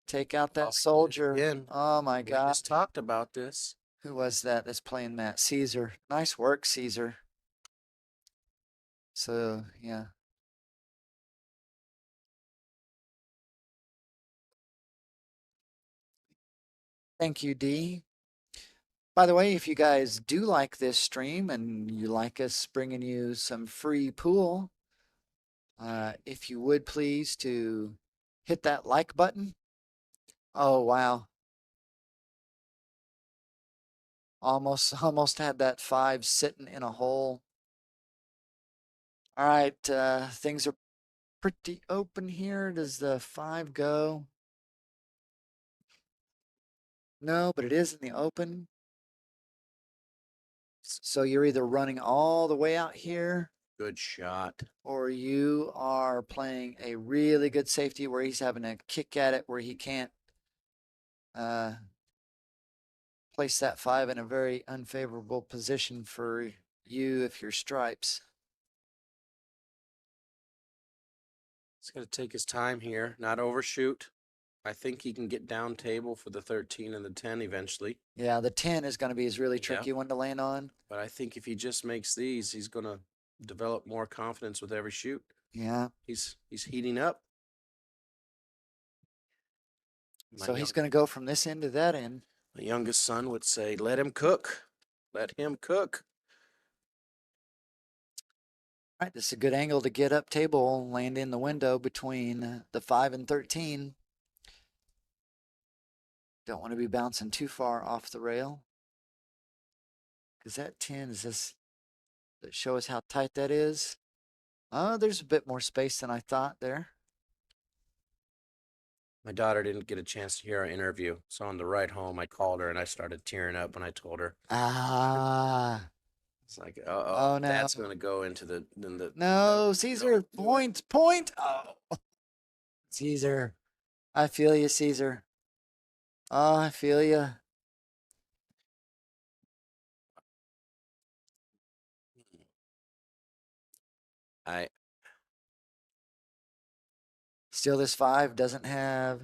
Take out that Off soldier. again. Oh my We God. just talked about this. Who was that that's playing that? Caesar. Nice work, Caesar. So, yeah. Thank you, D. By the way, if you guys do like this stream and you like us bringing you some free pool, if you would please to hit that like button. Oh, wow. Almost had that 5 sitting in a hole. All right, things are pretty open here. Does the 5 go? No, but it is in the open. So you're either running all the way out here Good shot. or you are playing a really good safety where he's having a kick at it where he can't place that 5 in a very unfavorable position for you if you're stripes. He's got to take his time here, not overshoot. I think he can get down table for the 13 and the 10 eventually. Yeah, the 10 is going to be his really Yeah. tricky one to land on. But I think if he just makes these, he's going to develop more confidence with every shoot. Yeah. He's heating up. So he's going to go from this end to that end. My youngest son would say, let him cook. Let him cook. All right, this is a good angle to get up table, land in the window between the 5 and 13. Don't want to be bouncing too far off the rail. Because that 10 is this, show us how tight that is. Oh, there's a bit more space than I thought there. My daughter didn't get a chance to hear our interview. So on the ride home, I called her and I started tearing up when I told her. Ah. It's like, uh-oh, Oh, no. that's going to go into the No, Caesar, point. Oh, Caesar. I feel you, Caesar. Oh, I feel you. I Still, this 5 doesn't have.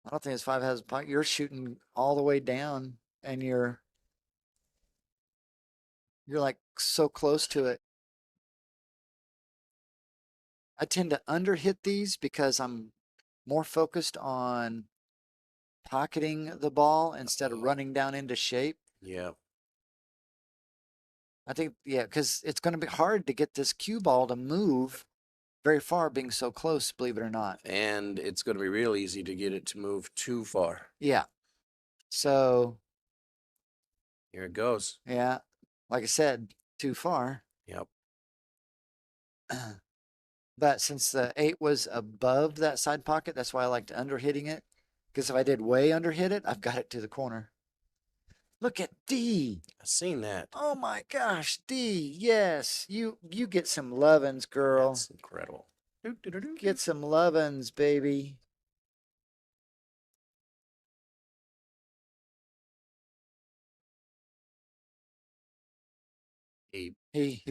I don't think this 5 has. You're shooting all the way down, and you're like so close to it. I tend to underhit these because I'm more focused on pocketing the ball instead of running down into shape. Yeah. I think, yeah, because it's going to be hard to get this cue ball to move very far being so close, believe it or not. And it's going to be real easy to get it to move too far. Yeah. So. Here it goes. Yeah. Like I said, too far. Yep. But since the 8 was above that side pocket, that's why I liked under hitting it. Because if I did way under hit it, I've got it to the corner. Look at D. I've seen that. Oh my gosh, D. Yes, you get some lovin's, girl. That's incredible. Get some lovin's, baby. He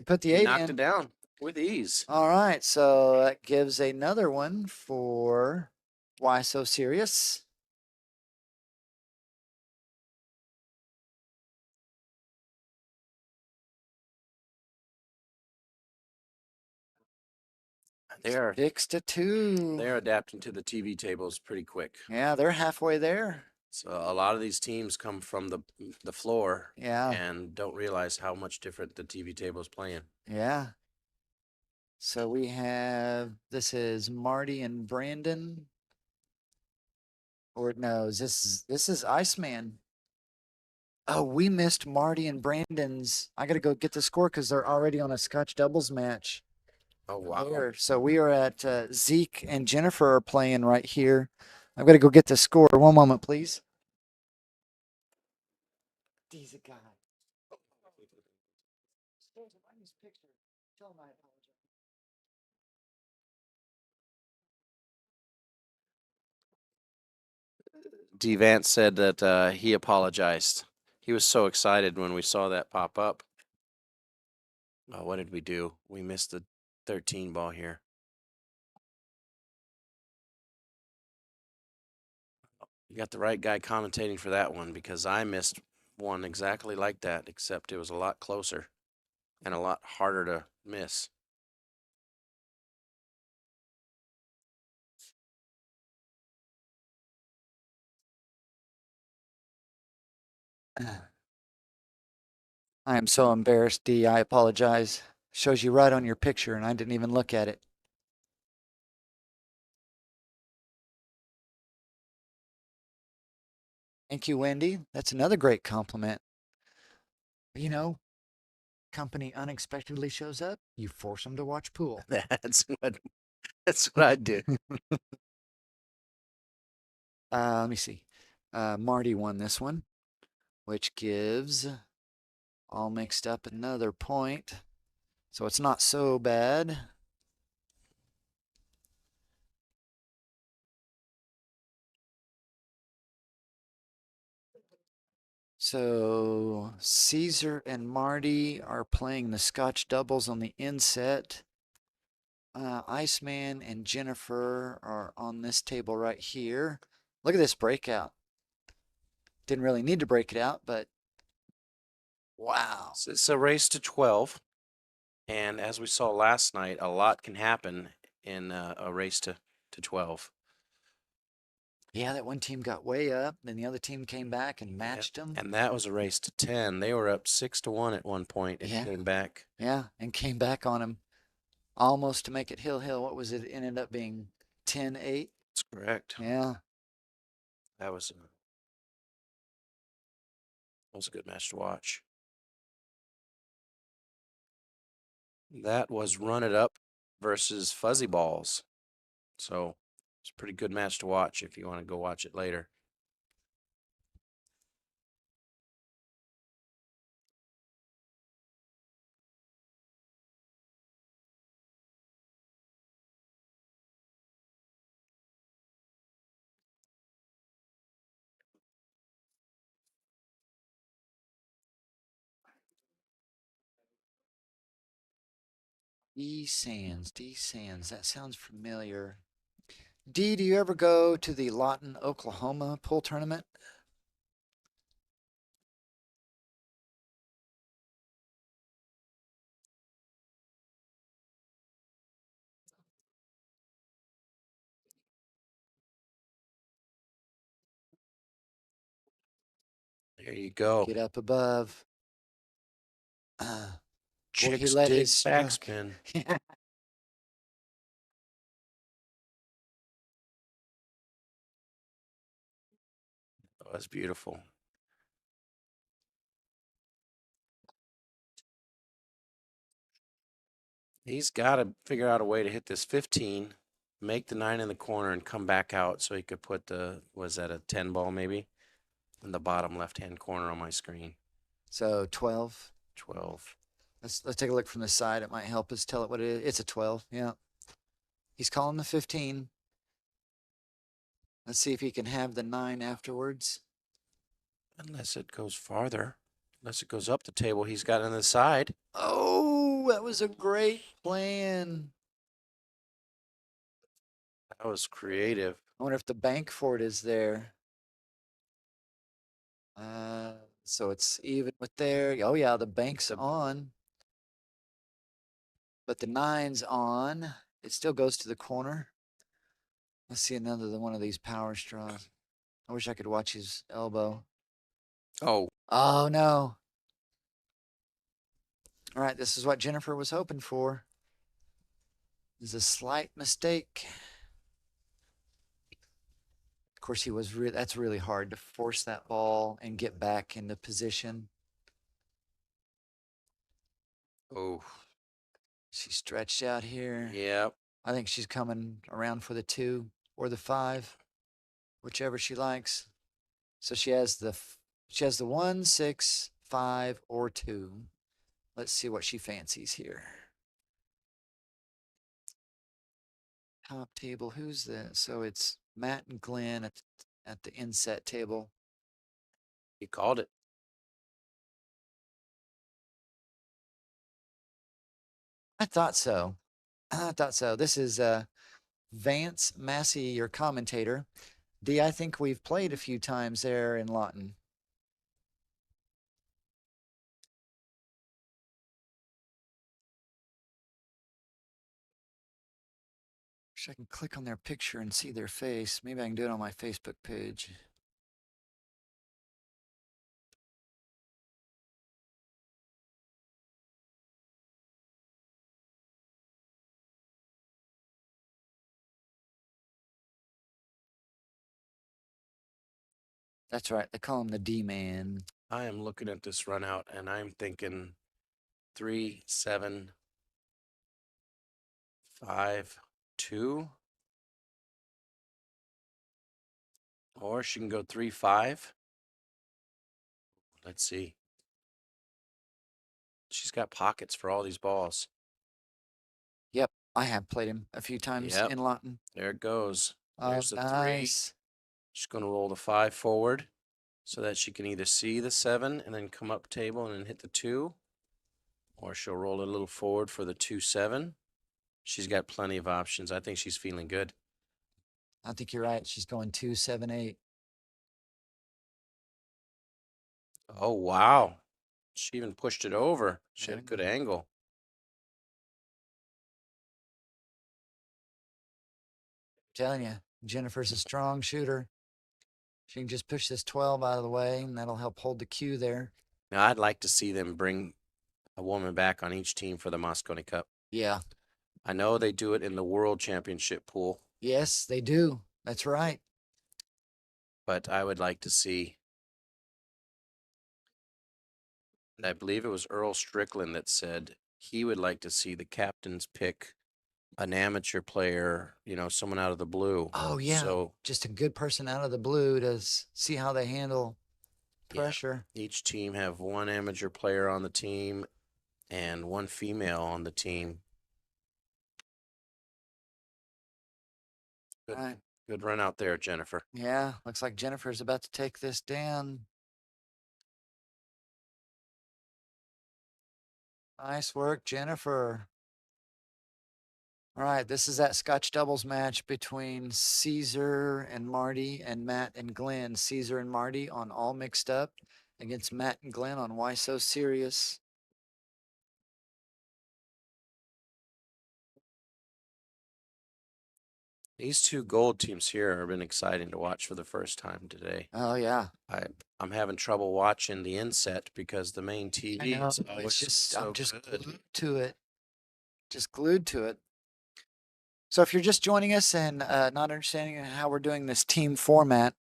put the He 8 knocked in. it down with ease. All right, so that gives another one for Why So Serious. They are 6-2. they're adapting to the TV tables pretty quick. Yeah, they're halfway there. So a lot of these teams come from the floor Yeah, and don't realize how much different the TV table is playing. yeah. So we have, this is Marty and Brandon. Or no, this is Iceman. Oh, we missed Marty and Brandon's. I gotta go get the score because they're already on a Scotch doubles match. Oh wow! There. So we are at Zeke and Jennifer are playing right here. I've got to go get the score. One moment, please. He's a guy. Tell him I apologize. D. Vance said that he apologized. He was so excited when we saw that pop up. Oh, what did we do? We missed the 13 ball here. You got the right guy commentating for that one because I missed one exactly like that, except it was a lot closer and a lot harder to miss. I am so embarrassed, D. I apologize. Shows you right on your picture, and I didn't even look at it. Thank you, Wendy. That's another great compliment. You know, company unexpectedly shows up, you force them to watch pool. That's what I do. Let me see. Marty won this one, which gives all mixed up another point. So it's not so bad. So Caesar and Marty are playing the Scotch doubles on the inset. Iceman and Jennifer are on this table right here. Look at this breakout. Didn't really need to break it out, but wow. So it's a race to 12. And as we saw last night, a lot can happen in a race to 12. Yeah, that one team got way up, then the other team came back and matched them. And that was a race to 10. They were up 6-1 at one point and came back. Yeah, and came back on them almost to make it hill. What was it? It ended up being 10-8. That's correct. Yeah. That was a good match to watch. That was Run It Up versus Fuzzy Balls. So it's a pretty good match to watch if you want to go watch it later. D Sands, D Sands. That sounds familiar. D, do you ever go to the Lawton, Oklahoma pool tournament? There you go. Get up above. Boy, he Chicks let dig his stroke. backspin. Oh, that's beautiful. He's got to figure out a way to hit this 15, make the 9 in the corner, and come back out so he could put the, was that a 10 ball maybe, in the bottom left-hand corner on my screen. So 12. 12. Let's take a look from the side. It might help us tell it what it is. It's a 12. Yeah. He's calling the 15. Let's see if he can have the 9 afterwards. Unless it goes farther. Unless it goes up the table he's got on the side. Oh, that was a great plan. That was creative. I wonder if the bank for it is there. So it's even with there. Oh yeah, the bank's on. But the 9's on. It still goes to the corner. Let's see another one of these power straws. I wish I could watch his elbow. Oh. Oh no. All right, this is what Jennifer was hoping for. Is a slight mistake. Of course, that's really hard to force that ball and get back into position. Oh. She's stretched out here. Yep. I think she's coming around for the 2 or the 5, whichever she likes. So she has the 1, 6, 5, or 2. Let's see what she fancies here. Top table. Who's this? So it's Matt and Glenn at the inset table. He called it. I thought so. I thought so. This is Vance Massey, your commentator. D, I think we've played a few times there in Lawton. Wish I can click on their picture and see their face. Maybe I can do it on my Facebook page. That's right. They call him the D-man. I am looking at this run out and I'm thinking 3, 7, 5, 2. Or she can go 3, 5. Let's see. She's got pockets for all these balls. Yep, I have played him a few times Yep. in Lawton. There it goes. Oh, There's the 3. nice. She's going to roll the 5 forward so that she can either see the 7 and then come up table and then hit the 2, or she'll roll it a little forward for the 2, 7. She's got plenty of options. I think she's feeling good. I think you're right. She's going 2, 7, 8. Oh, wow. She even pushed it over. She had a good Yeah. angle. Telling you, Jennifer's a strong shooter. She can just push this 12 out of the way, and that'll help hold the cue there. Now, I'd like to see them bring a woman back on each team for the Moscone Cup. Yeah. I know they do it in the World Championship pool. Yes, they do. That's right. But I would like to see, and I believe it was Earl Strickland that said he would like to see the captains pick an amateur player, someone out of the blue. Oh, yeah. So just a good person out of the blue to see how they handle yeah, pressure. each team have one amateur player on the team and one female on the team. Good, Right. good run out there, Jennifer. Yeah, looks like Jennifer's about to take this down. Nice work, Jennifer. All right, this is that Scotch doubles match between Caesar and Marty and Matt and Glenn. Caesar and Marty on All Mixed Up against Matt and Glenn on Why So Serious. These two gold teams here have been exciting to watch for the first time today. Oh, yeah. I'm having trouble watching the inset because the main I TV know. is always It's just, so I'm just good. glued to it. Just glued to it. So if you're just joining us and not understanding how we're doing this team format,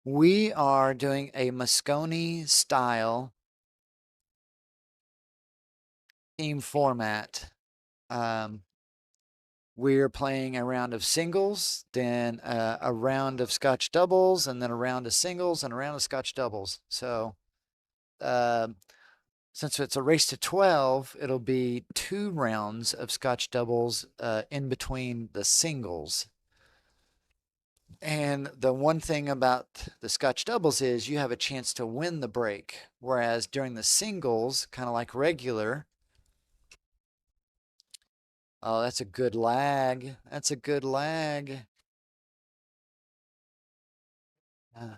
we are doing a Moscone style team format. We're playing a round of singles, then a round of Scotch doubles, and then a round of singles and a round of Scotch doubles. So since it's a race to 12, it'll be 2 rounds of Scotch doubles in between the singles. And the one thing about the Scotch doubles is you have a chance to win the break, whereas during the singles, kind of like regular, oh, that's a good lag. That's a good lag. Uh,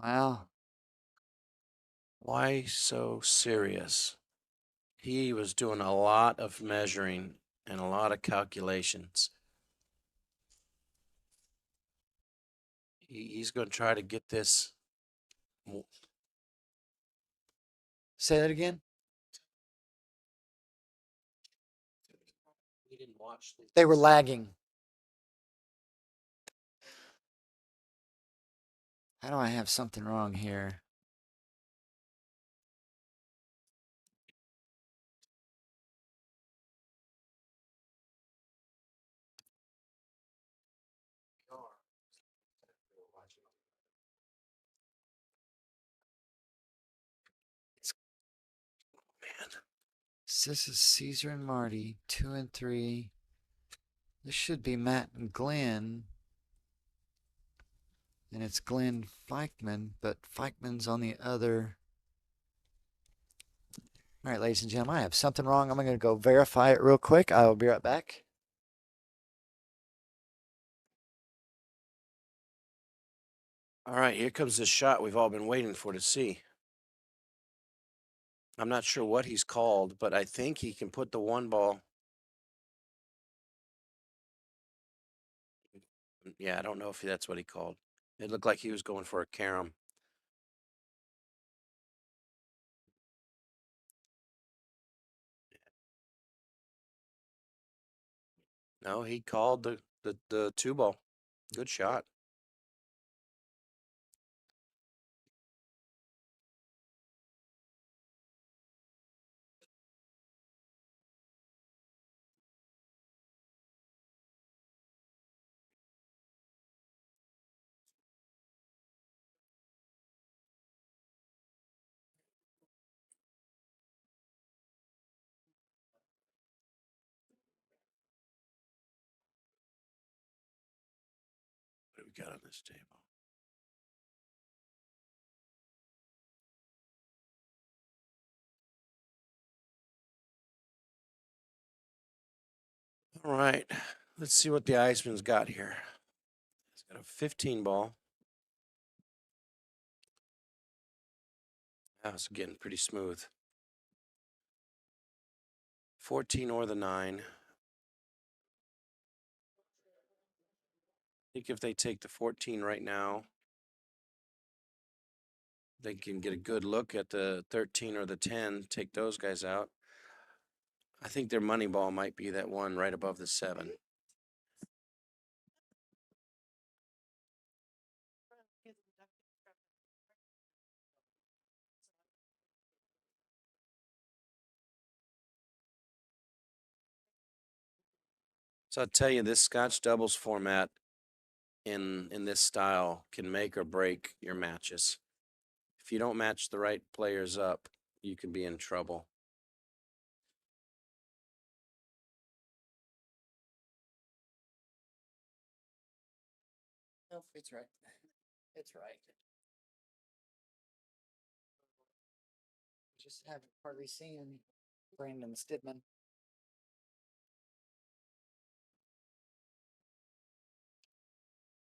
wow. Why so serious? He was doing a lot of measuring and a lot of calculations. He's going to try to get this. Say that again. We didn't watch. They were lagging. How do I have something wrong here? This is Caesar and Marty, 2 and 3. This should be Matt and Glenn. And it's Glenn Feichman, but Feichman's on the other. All right, ladies and gentlemen, I have something wrong. I'm going to go verify it real quick. I will be right back. All right, here comes the shot we've all been waiting for to see. I'm not sure what he's called, but I think he can put the one ball. Yeah, I don't know if that's what he called. It looked like he was going for a carom. No, he called the two ball. Good shot. What do we got on this table? All right, let's see what the Iceman's got here. He's got a 15 ball. Now it's getting pretty smooth. 14 or the 9. I think if they take the 14 right now, they can get a good look at the 13 or the 10, take those guys out. I think their money ball might be that one right above the 7. So I'll tell you, this Scotch doubles format in this style can make or break your matches. If you don't match the right players up, you can be in trouble. Nope, it's right. It's right. Just haven't hardly seen Brandon Stidman.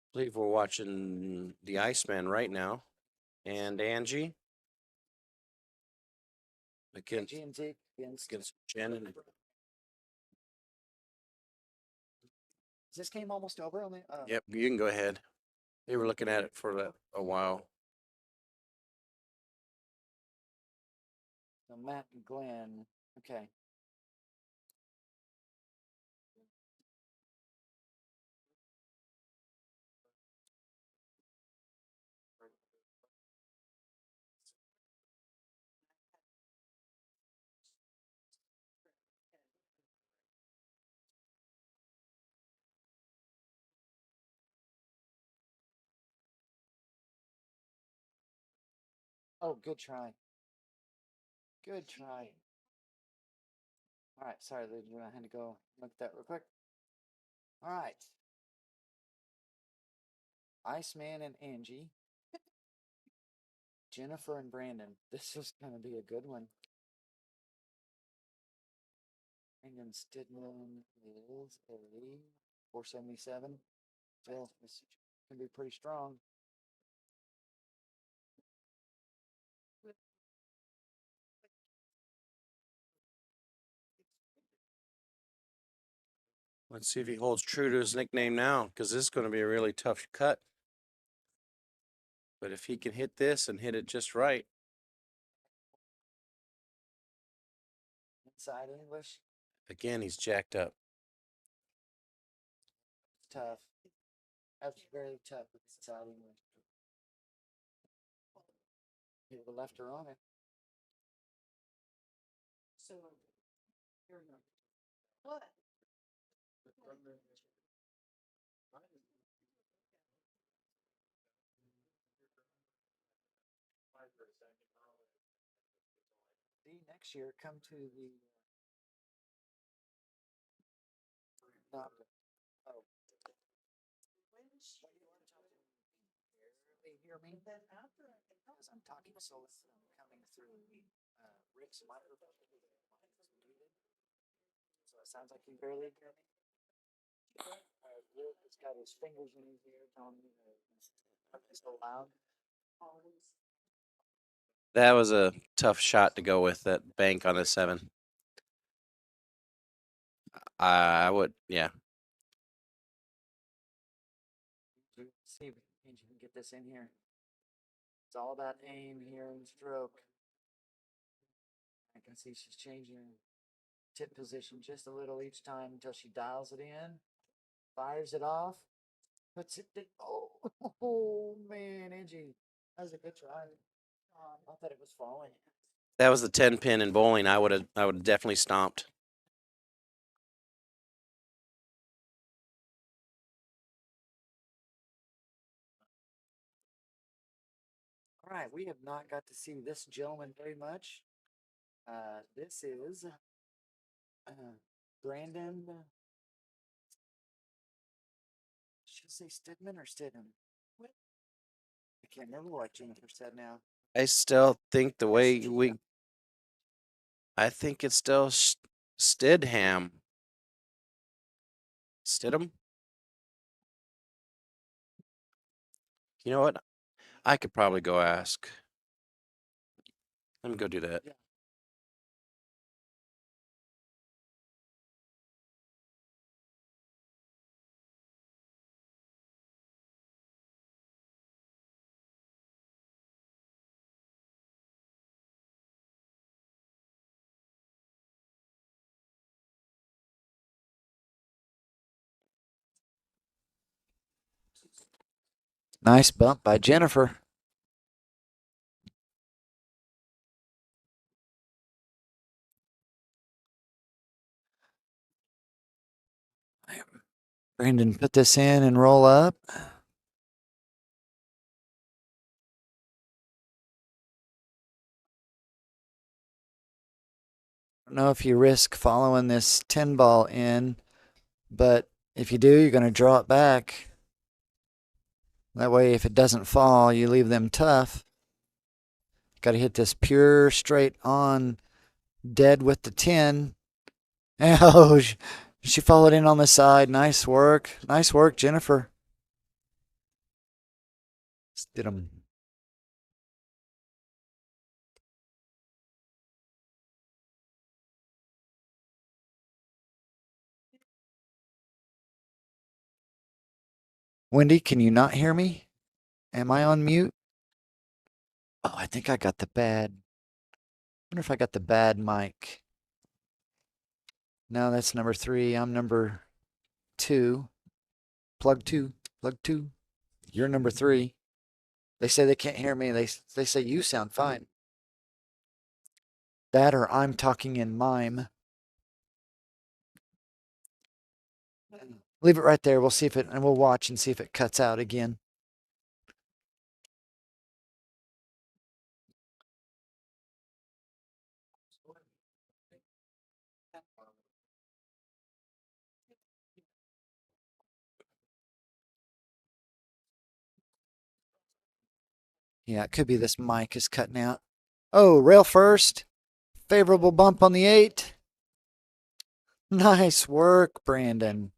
I believe we're watching the Iceman right now, and Angie against, Angie and Zeke against Jen. Is this game almost over? Only, Yep, you can go ahead. They were looking at it for a while. So Matt and Glenn. Okay. Oh, good try. Good try. All right, sorry, Legion. I had to go look at that real quick. All right. Iceman and Angie. Jennifer and Brandon. This is going to be a good one. Brandon Stidman is a 477. So this can be pretty strong. Let's see if he holds true to his nickname now, because this is going to be a really tough cut. But if he can hit this and hit it just right. Inside English. Again, he's jacked up. Tough. That's very tough with inside English. Hit the left or on it. So, here we go. What? Next year, come to the. Not. Oh. Barely hear me? Because I'm talking so coming through Rick's microphone. So it sounds like you barely hear me. Rick has got his fingers in his ear telling me that it's so loud. That was a tough shot to go with, that bank on the 7. I would, yeah. See if you can get this in here. It's all about aim here and stroke. I can see she's changing tip position just a little each time until she dials it in, fires it off, puts it in. Oh man, Angie, that was a good try. I thought it was falling. That was the 10 pin in bowling. I would have definitely stomped. All right, we have not got to see this gentleman very much. This is Brandon. Should I say Stidman or Stidham? I can't remember what Jennifer said now. I still think the way I think it's still Stidham. Stidham? You know what? I could probably go ask. Let me go do that. Yeah. Nice bump by Jennifer. Brandon, put this in and roll up. I don't know if you risk following this 10 ball in, but if you do, you're going to draw it back. That way, if it doesn't fall, you leave them tough. Got to hit this pure straight on dead with the 10. Oh, she followed in on the side. Nice work. Nice work, Jennifer. Did them. Wendy, can you not hear me? Am I on mute? Oh, I think I got the bad. I wonder if I got the bad mic. No, that's number 3. I'm number 2. Plug 2. Plug 2. You're number 3. They say they can't hear me. They say you sound fine. That or I'm talking in mime. Leave it right there. We'll see if it, and we'll watch and see if it cuts out again. Yeah, it could be this mic is cutting out. Oh, rail first. Favorable bump on the 8. Nice work, Brandon.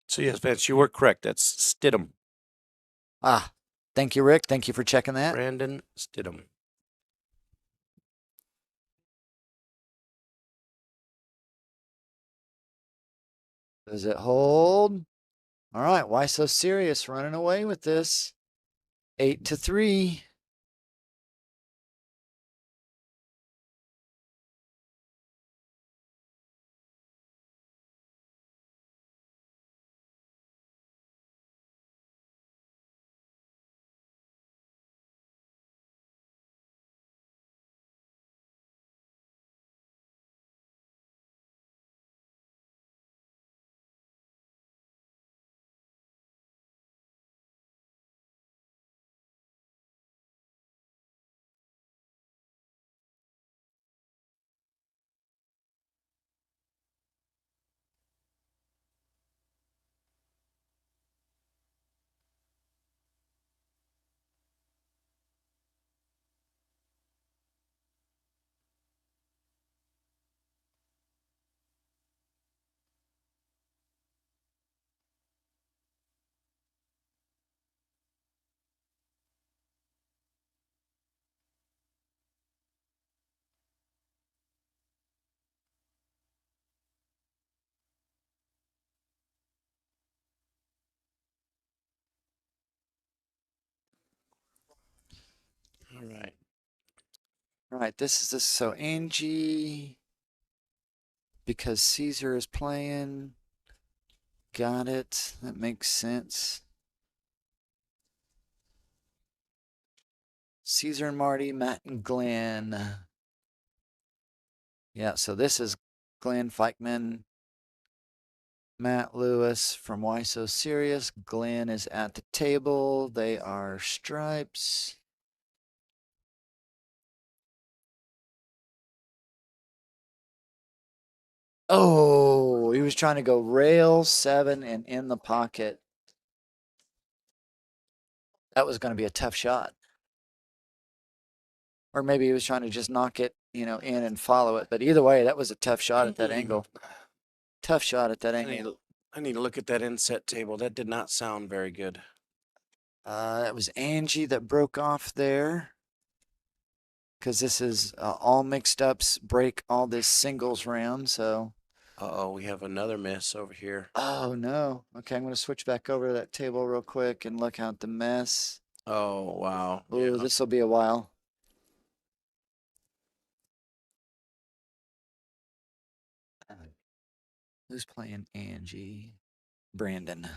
So yes, Vance, you were correct. That's Stidham. Ah, thank you, Rick. Thank you for checking that. Brandon Stidham. Does it hold? All right, why so serious? Running away with this. 8-3. All right. All right, this is this. So Angie, because Caesar is playing. Got it. That makes sense. Caesar and Marty, Matt and Glenn. Yeah, so this is Glenn Feichman, Matt Lewis from BBTSC-GLD-Team. Glenn is at the table. They are stripes. Oh, he was trying to go rail 7 and in the pocket. That was going to be a tough shot. Or maybe he was trying to just knock it, in and follow it. But either way, that was a tough shot at that angle. Tough shot at that angle. I need to look at that inset table. That did not sound very good. That was Angie that broke off there. Because this is all mixed ups, break all this singles round. So. Uh-oh, we have another miss over here. Oh, no. Okay, I'm going to switch back over to that table real quick and look out the mess. Oh, wow. Ooh, this will be a while. Who's playing Angie? Brandon.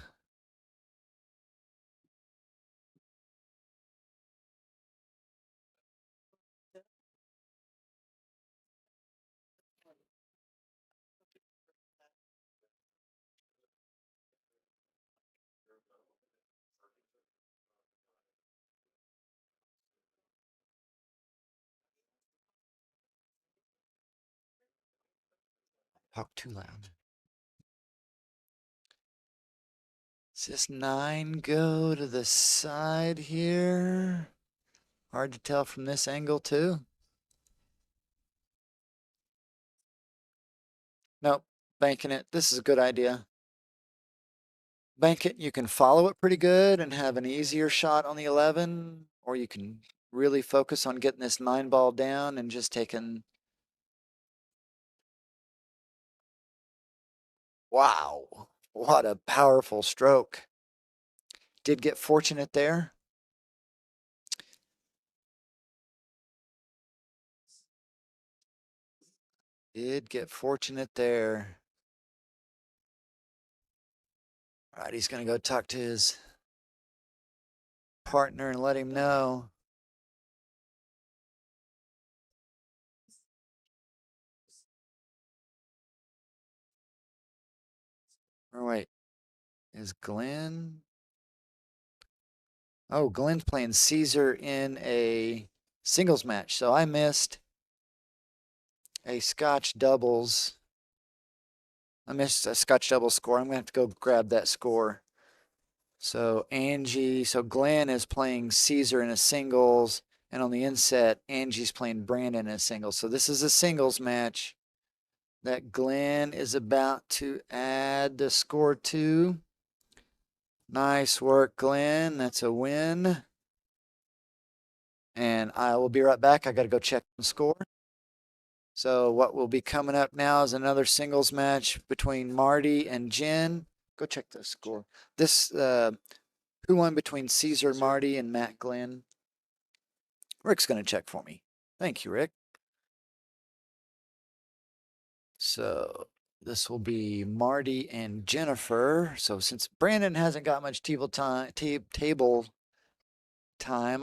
Talk too loud. Does this 9 go to the side here? Hard to tell from this angle, too. Nope, banking it. This is a good idea. Bank it. You can follow it pretty good and have an easier shot on the 11, or you can really focus on getting this 9 ball down and just taking. Wow, what a powerful stroke. Did get fortunate there. Did get fortunate there. All right, he's going to go talk to his partner and let him know. Or wait, is Glenn? Oh, Glenn's playing Caesar in a singles match. So I missed a Scotch doubles. I missed a Scotch doubles score. I'm going to have to go grab that score. So Angie, so Glenn is playing Caesar in a singles, and on the inset, Angie's playing Brandon in a singles. So this is a singles match that Glenn is about to add the score to. Nice work, Glenn. That's a win. And I will be right back. I got to go check the score. So what will be coming up now is another singles match between Marty and Jen. Go check the score. This who won between Caesar Marty and Matt Glenn? Rick's going to check for me. Thank you, Rick. So this will be Marty and Jennifer. So since Brandon hasn't got much table time,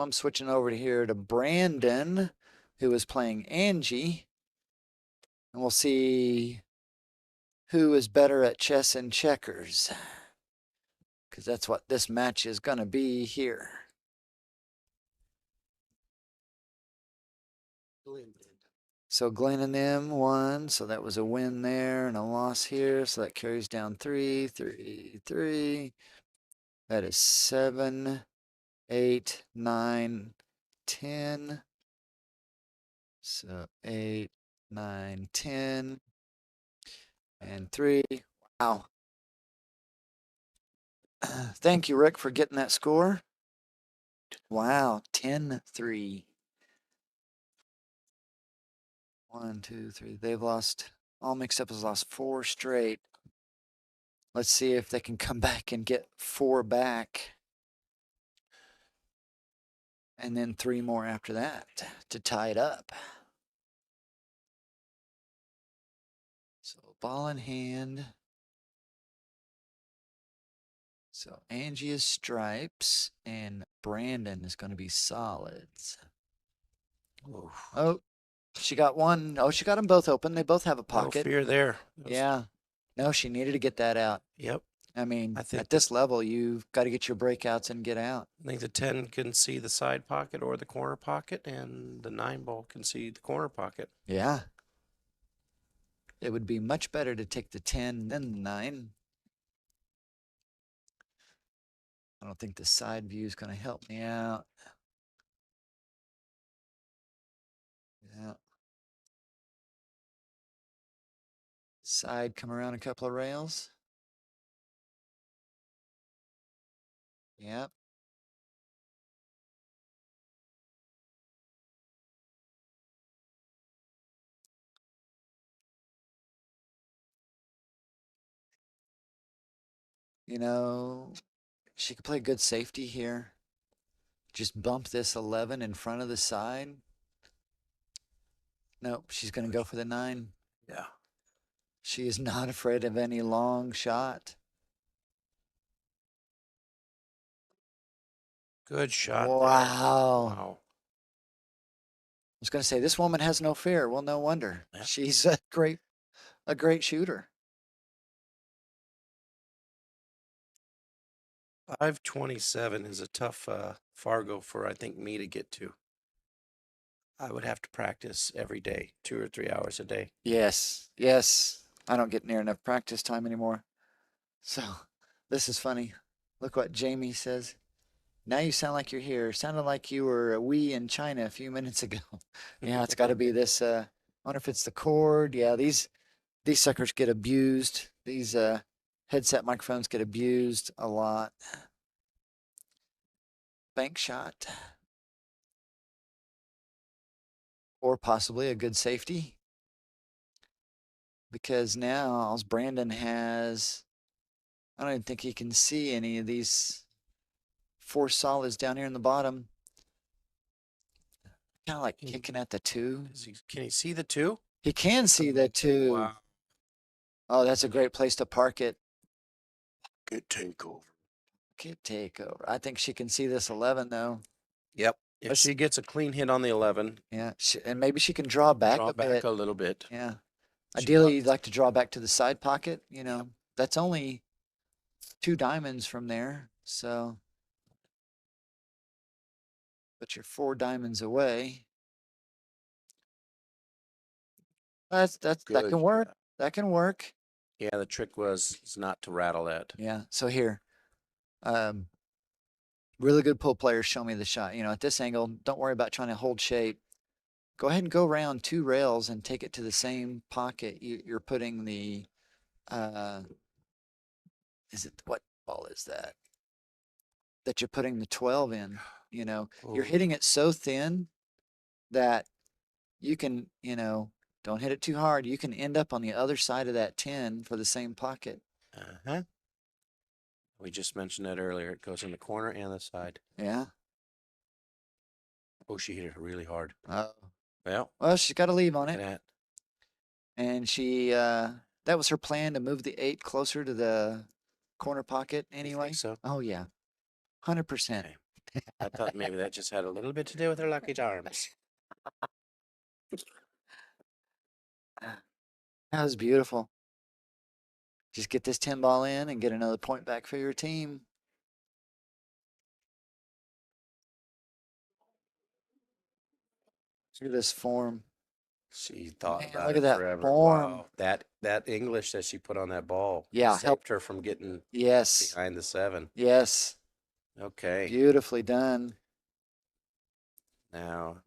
I'm switching over here to Brandon, who is playing Angie. And we'll see who is better at chess and checkers, because that's what this match is going to be here. So Glenn and them won, so that was a win there and a loss here. So that carries down 3, 3, 3. That is 7, 8, 9, 10. So 8, 9, 10, and 3. Wow. Thank you, Rick, for getting that score. Wow, 10-3. 1, 2, 3. They've lost, all mixed up has lost 4 straight. Let's see if they can come back and get 4 back. And then 3 more after that to tie it up. So ball in hand. So Angie is stripes and Brandon is going to be solids. Oof. Oh, she got one. Oh, she got them both open. They both have a No pocket. fear there. Yeah. No, she needed to get that out. Yep. I mean, I think at this level, you've got to get your breakouts and get out. I think the 10 can see the side pocket or the corner pocket, and the 9 ball can see the corner pocket. Yeah. It would be much better to take the 10 than the 9. I don't think the side view is going to help me out. Yeah. Side come around a couple of rails. Yep. You know, she could play good safety here. Just bump this 11 in front of the side. Nope, she's going to go for the 9. Yeah. She is not afraid of any long shot. Good shot. Wow. Wow. I was going to say, this woman has no fear. Well, no wonder. Yeah. She's a great shooter. 527 is a tough Fargo for, I think, me to get to. I would have to practice every day, 2 or 3 hours a day. Yes, yes. I don't get near enough practice time anymore. So this is funny. Look what Jamie says. Now you sound like you're here. Sounded like you were a wee in China a few minutes ago. Yeah, it's got to be this. I wonder if it's the cord. Yeah, these suckers get abused. These headset microphones get abused a lot. Bank shot. Or possibly a good safety. Because now Brandon has, I don't even think he can see any of these 4 solids down here in the bottom. Kind of like kicking at the 2. Can he see the 2? He can see the 2. Wow. Oh, that's a great place to park it. Good takeover. Good takeover. I think she can see this 11 though. Yep. If she gets a clean hit on the 11, Yeah, and maybe she can draw back draw a back bit. a little bit. Yeah. She Ideally, you'd like to draw back to the side pocket. You know, that's only 2 diamonds from there. So, but you're 4 diamonds away. That Good can work. shot. That can work. Yeah, the trick was not to rattle that. Yeah. So here, Really good pull players show me the shot. At this angle, don't worry about trying to hold shape. Go ahead and go around 2 rails and take it to the same pocket. You're putting the, what ball is that? That you're putting the 12 in. You're hitting it so thin that you can, don't hit it too hard. You can end up on the other side of that 10 for the same pocket. Uh-huh. We just mentioned that earlier. It goes in the corner and the side. Yeah. Oh, she hit it really hard. Well, she's got to leave on it. That. And she, that was her plan to move the 8 closer to the corner pocket anyway. You think so? Oh, yeah. 100%. Okay. I thought maybe that just had a little bit to do with her lucky charms. That was beautiful. Just get this 10 ball in and get another point back for your team. Look at this form. She thought Man, about look it at that forever. form. Wow. That English that she put on that ball. Yeah, Helped her from getting yes. behind the 7. Yes. Okay. Beautifully done. Now.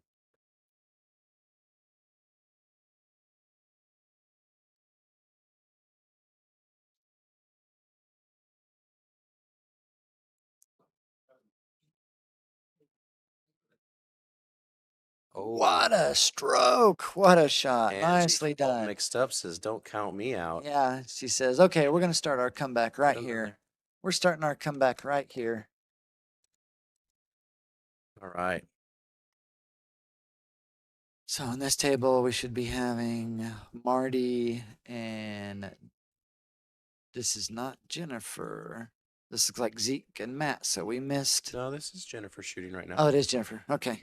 What a stroke. What a shot. And Nicely done. Mixed up says, don't count me out. Yeah, she says, okay, we're going to start our comeback right here. We're starting our comeback right here. All right. So on this table, we should be having Marty and this is not Jennifer. This looks like Zeke and Matt, so we missed. No, this is Jennifer shooting right now. Oh, it is Jennifer. Okay.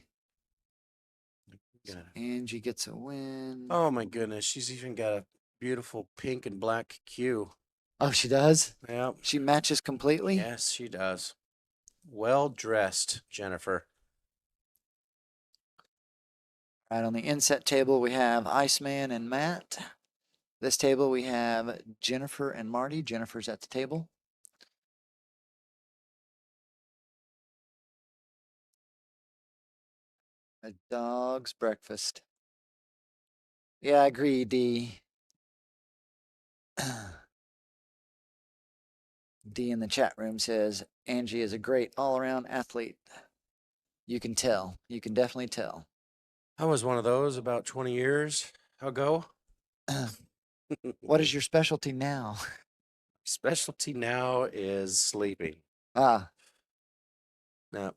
So Angie gets a win. Oh my goodness, she's even got a beautiful pink and black cue. Oh, she does? Yep. She matches completely? Yes, she does. Well dressed, Jennifer. All right, on the inset table, we have Iceman and Matt. This table, we have Jennifer and Marty. Jennifer's at the table. A dog's breakfast. Yeah, I agree, D. D in the chat room says, Angie is a great all-around athlete. You can tell. You can definitely tell. I was one of those about 20 years ago. What is your specialty now? Specialty now is sleeping. Ah. No.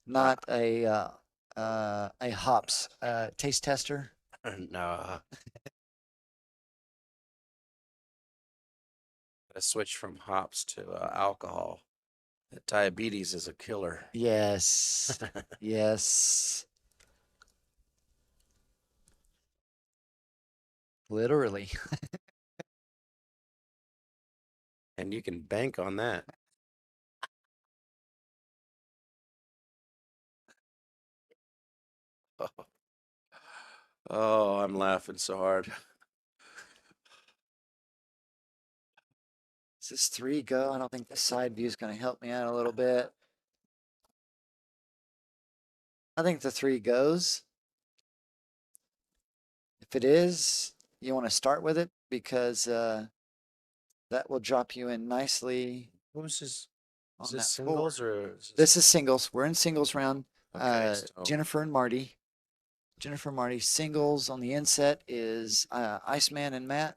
Not a hops taste tester. No. I switched from hops to alcohol. Diabetes is a killer. Yes. Yes. Literally. And you can bank on that. Oh, I'm laughing so hard. Does this 3 go? I don't think the side view is going to help me out a little bit. I think the 3 goes. If it is, you want to start with it because that will drop you in nicely. Who's this? On Is this that singles four. or This is singles. We're in singles round. Okay, so Jennifer and Marty. Jennifer and Marty. Singles on the inset is Iceman and Matt.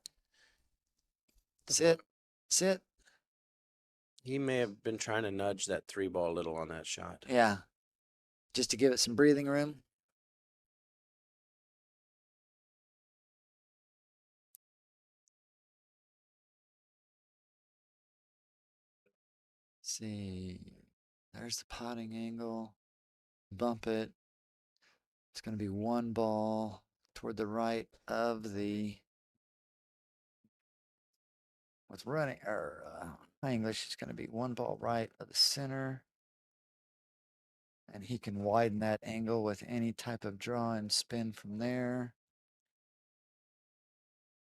Sit. Sit. he may have been trying to nudge that 3 ball a little on that shot. Yeah. Just to give it some breathing room. Let's see. There's the potting angle. Bump it. It's going to be 1 ball toward the right of the with running or English. It's going to be 1 ball right of the center. And he can widen that angle with any type of draw and spin from there.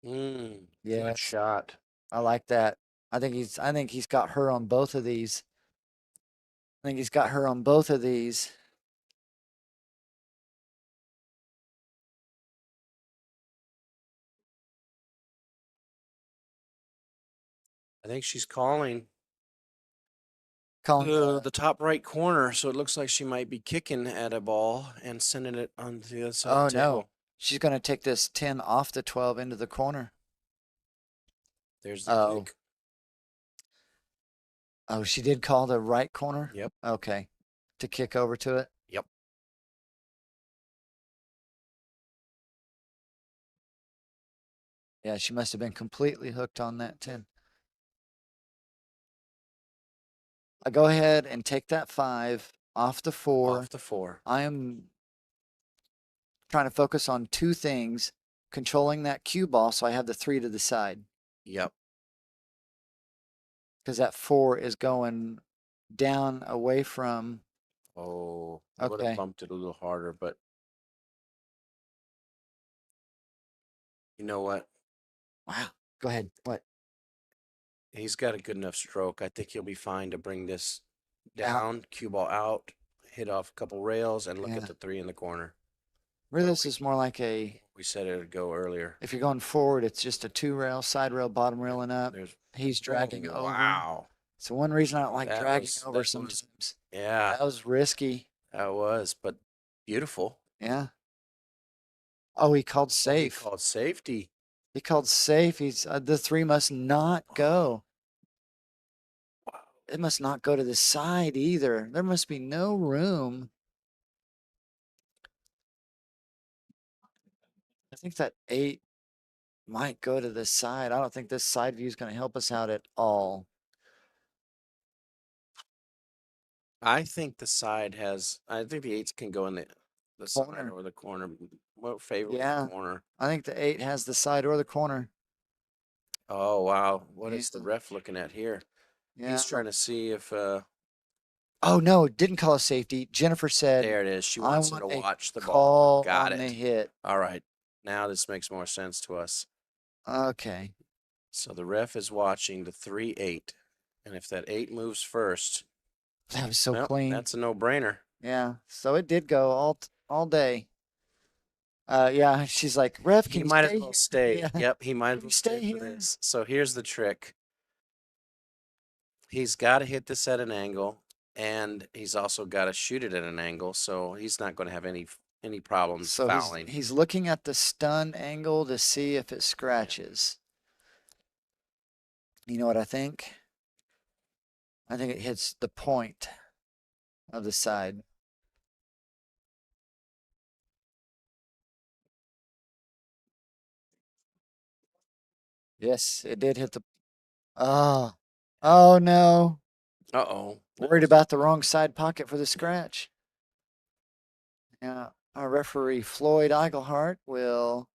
Good Yes. shot. I like that. I think he's got her on both of these. I think he's got her on both of these. I think she's calling Calling the top right corner, so it looks like she might be kicking at a ball and sending it onto the other side Oh of the table. no. She's going to take this 10 off the 12 into the corner. There's the Oh. kick. Oh, she did call the right corner? Yep. Okay. To kick over to it? Yep. Yeah, she must have been completely hooked on that 10. I go ahead and take that 5 off the 4. Off the 4. I am trying to focus on 2 things. Controlling that cue ball so I have the 3 to the side. Yep. Because that 4 is going down away from. Oh, I would have Okay. bumped it a little harder, but you know what? Wow. Go ahead. What? He's got a good enough stroke. I think he'll be fine to bring this Out. down, cue ball out, hit off a couple rails, and look Yeah. at the 3 in the corner. Really, this is more like a. We said it would go earlier. If you're going forward, it's just a 2 rail, side rail, bottom railing up. There's He's dragging over. Wow. So one reason I don't like That dragging was- over that was- sometimes. Yeah, That was risky. that was, but beautiful. Yeah. Oh, he called He safe. called safety. He called safe. He's the 3 must not go. Wow. It must not go to the side either. There must be no room. I think that 8 might go to the side. I don't think this side view is going to help us out at all. I think the side has. I think the 8s can go in the side Corner. or the corner. What favor Yeah. the corner? I think the 8 has the side or the corner. Oh wow! What is the Yeah. ref looking at here? Yeah. He's trying to see if. Oh no, didn't call a safety. Jennifer said, There it is. She I wants him want to a watch the ball. call Got on the it. hit. All right. Now this makes more sense to us. Okay. So the ref is watching the 3-8, and if that 8 moves first, That was so well, clean. that's a no-brainer. Yeah. So it did go all day. Yeah, she's like, ref, can He you might as stay well here?" stay. Yeah. Yep, he might as Can you well stay stay for here? this. So here's the trick. He's got to hit this at an angle, and he's also got to shoot it at an angle, so he's not going to have any problems So fouling. he's looking at the stun angle to see if it scratches. You know what I think? I think it hits the point of the side. Yes, it did hit the. Oh, oh no. Uh-oh. Worried about the wrong side pocket for the scratch. Yeah, our referee Floyd Eichelhart will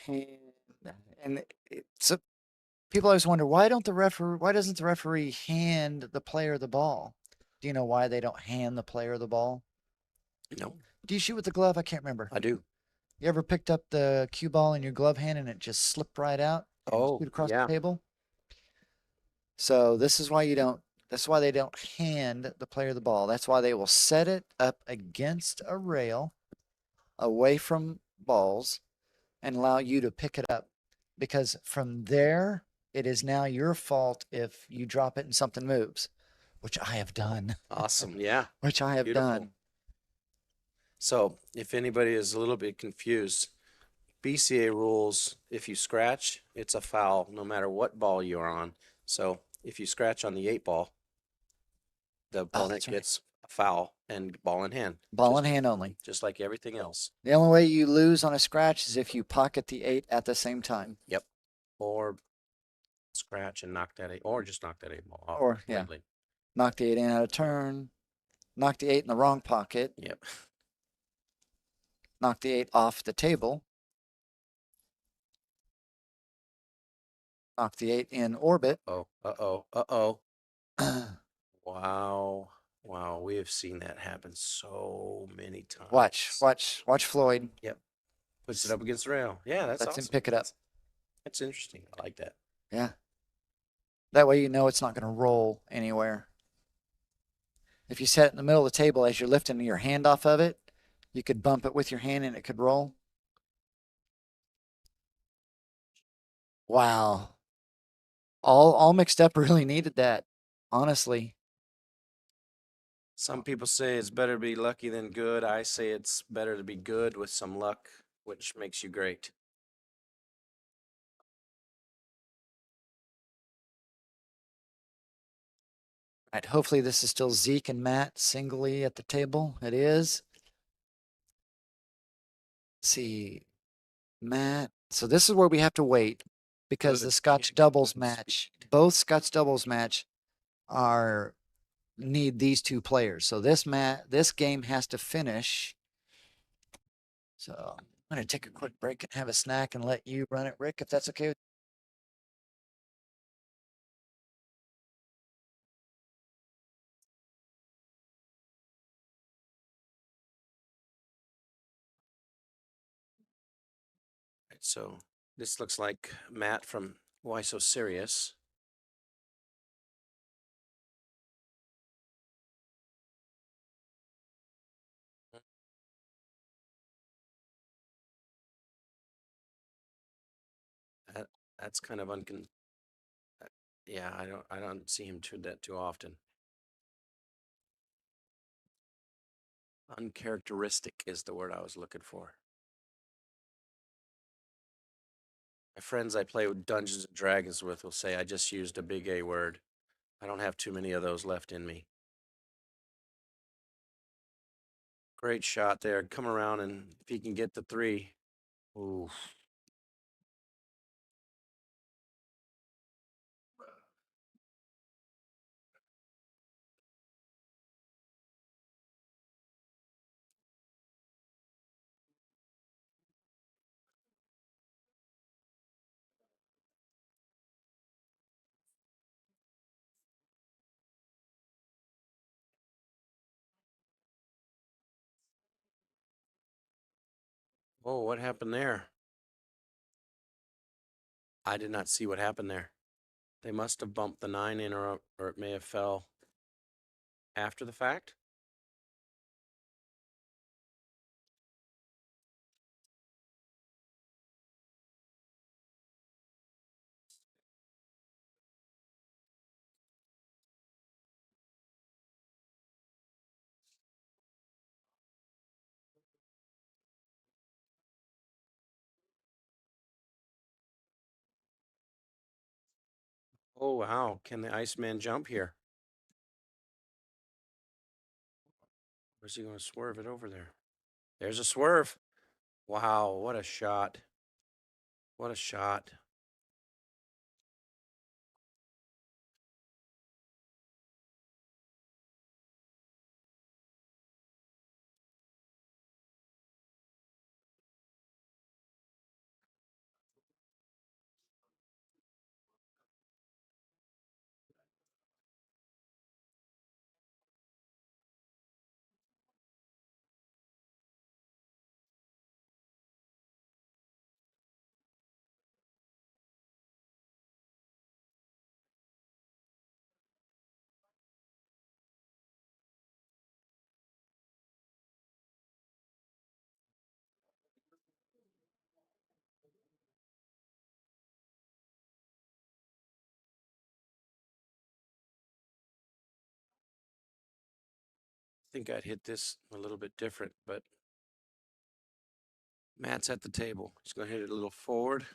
hand, and so people always wonder why doesn't the referee hand the player the ball? Do you know why they don't hand the player the ball? No, Do you shoot with the glove? I can't remember. I do. You ever picked up the cue ball in your glove hand and it just slipped right out? And Oh, shoot across yeah. the table. So this is why you don't. That's why they don't hand the player the ball. That's why they will set it up against a rail, away from balls, and allow you to pick it up. Because from there, it is now your fault if you drop it and something moves, which I have done. Awesome. Yeah. Which I have Beautiful. done. So if anybody is a little bit confused, BCA rules, if you scratch, it's a foul no matter what ball you're on. So if you scratch on the 8 ball, the opponent that's right. gets a foul and ball in hand. Ball Just- in hand only. Just like everything else. The only way you lose on a scratch is if you pocket the 8 at the same time. Yep. Or scratch and knock that 8, or just knock that 8 ball off. Or, yeah. completely. Knock the 8 in out of turn. Knock the 8 in the wrong pocket. Yep. Knock the 8 off the table. Knock the 8 in orbit. Oh, uh-oh, uh-oh. Wow. Wow, we have seen that happen so many times. Watch Floyd. Puts it up against the rail. Yeah, that's Lets him awesome. pick it up. That's interesting. I like that. Yeah. That way you know it's not going to roll anywhere. If you set it in the middle of the table as you're lifting your hand off of it, you could bump it with your hand and it could roll. Wow. All mixed up really needed that, honestly. Some people say it's better to be lucky than good. I say it's better to be good with some luck, which makes you great. All right, hopefully this is still Zeke and Matt singly at the table. It is. Let's see, Matt. So this is where we have to wait because Good. the Scotch Can't get doubles good match, speed. both Scotch doubles match are need these two players. So this game has to finish. So I'm gonna take a quick break and have a snack and let you run it, Rick, if that's okay with Right, so this looks like Matt from Why So Serious. That, that's kind of yeah, I don't see him do that too often. Uncharacteristic is the word I was looking for. My friends I play with Dungeons and Dragons with will say I just used a big A word. I don't have too many of those left in me. Great shot there. Come around, and if he can get the 3. Ooh. Oh, what happened there? I did not see what happened there. They must have bumped the 9 in, or it may have fell after the fact. Oh, wow. Can the Iceman jump here? Where's he going to swerve it over there? There's a swerve. Wow, what a shot. What a shot. I think I'd hit this a little bit different, but Matt's at the table. He's going to hit it a little forward.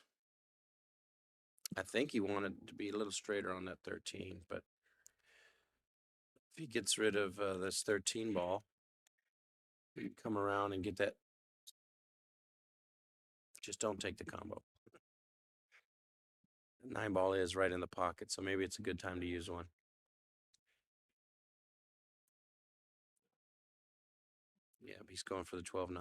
I think he wanted to be a little straighter on that 13, but if he gets rid of this 13 ball, he can come around and get that. Just don't take the combo. The 9 ball is right in the pocket, so maybe it's a good time to use one. Yeah, he's going for the 12-9.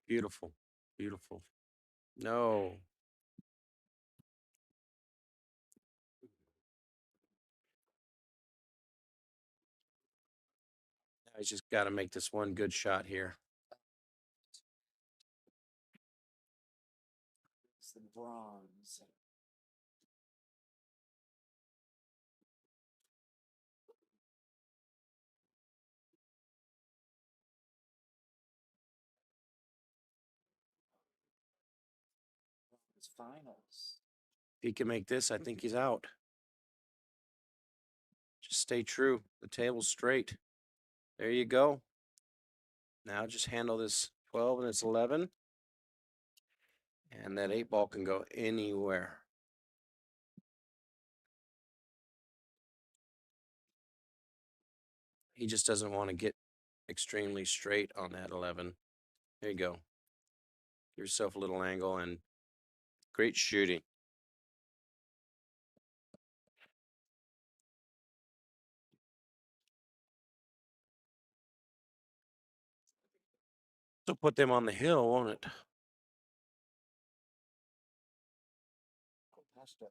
Beautiful. Beautiful. No. I just got to make this one good shot here. bronze. Bronze finals. If he can make this, I think he's out. Just stay true. The table's straight. There you go. Now just handle this 12 and this 11. And that 8 ball can go anywhere. He just doesn't want to get extremely straight on that 11. There you go. Give yourself a little angle and great shooting. So put them on the hill, won't it? Past it.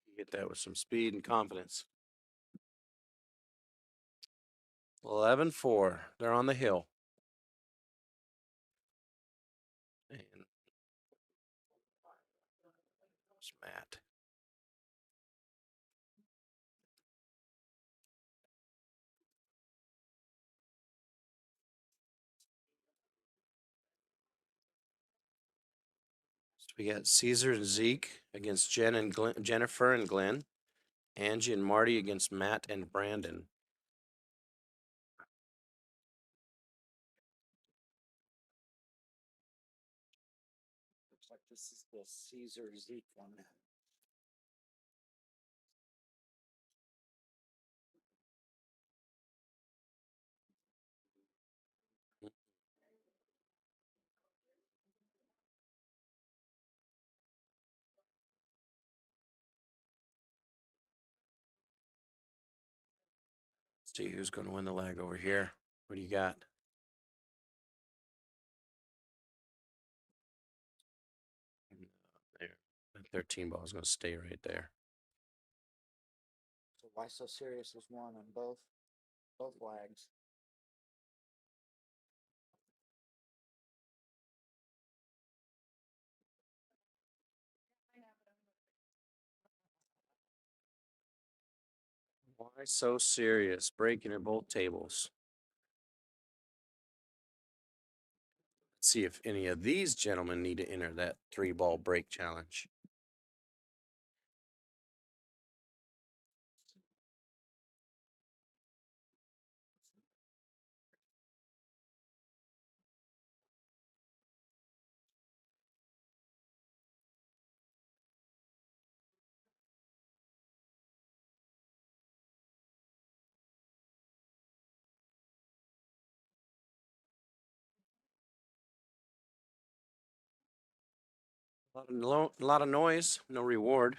You hit that with some speed and confidence. 11-4. They're on the hill. And there's Matt. So we got Caesar and Zeke against Jen and Jennifer and Glenn. Angie and Marty against Matt and Brandon. Looks like this is the Caesar Zeke one. See who's going to win the leg over here. What do you got? There. That 13 ball is going to stay right there. So Why So Serious was one on both flags. Why so serious? Breaking at both tables. Let's see if any of these gentlemen need to enter that 3-ball break challenge. A lot of noise, no reward.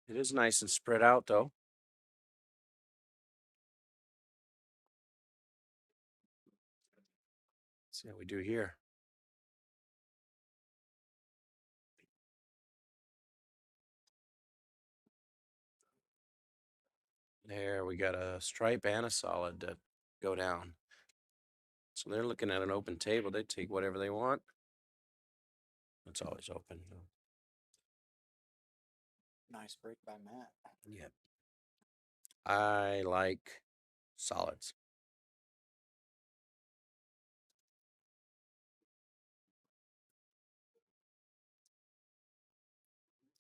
It is nice and spread out though. Let's see how we do here. There, we got a stripe and a solid to go down. So they're looking at an open table. They take whatever they want. It's always open. Nice break by Matt. Yep. I like solids.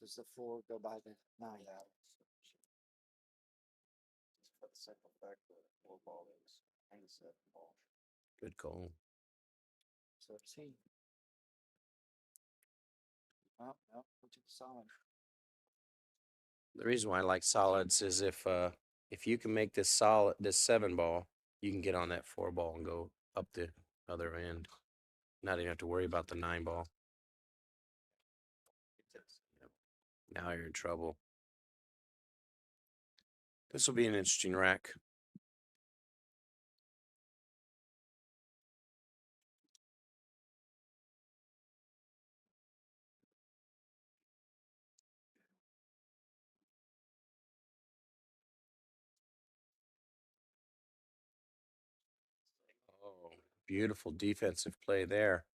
Does the 4 go by the 9? But the second fact that 4 ball is 97 ball. Good call. 13. Oh, no, we took the solid. The reason why I like solids is if you can make this solid, this 7-ball, you can get on that 4-ball and go up the other end. Not even have to worry about the 9-ball. Yep. Now you're in trouble. This will be an interesting rack. Beautiful defensive play there.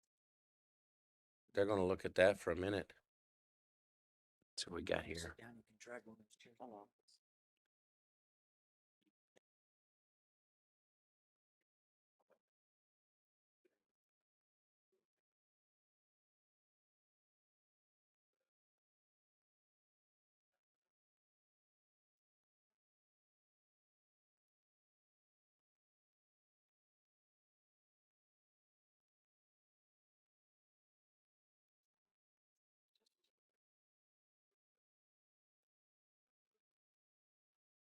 They're going to look at that for a minute. That's what we got here.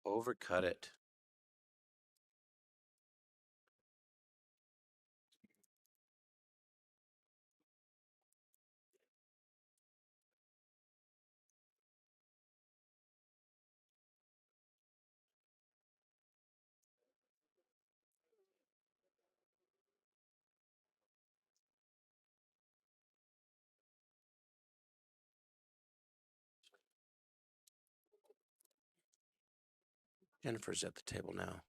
Overcut it. Jennifer's at the table now.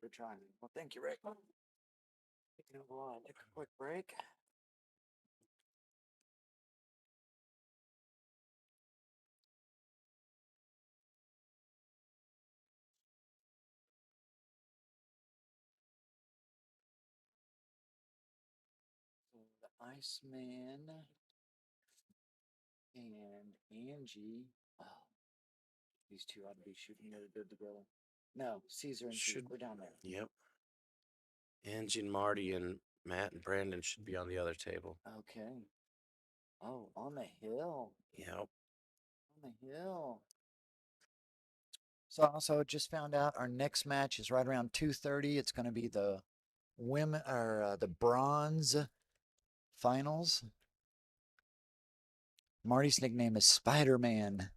Good trying. Well, thank you, Rick. Take a quick break. The Iceman and Angie. Oh, these two ought to be shooting really good together. No, Caesar and Should- we're down there. Yep. Angie and Marty and Matt and Brandon should be on the other table. Okay. Oh, on the hill. Yep. On the hill. So also just found out our next match is right around 2:30. It's going to be the women or the bronze finals. Marty's nickname is Spider-Man.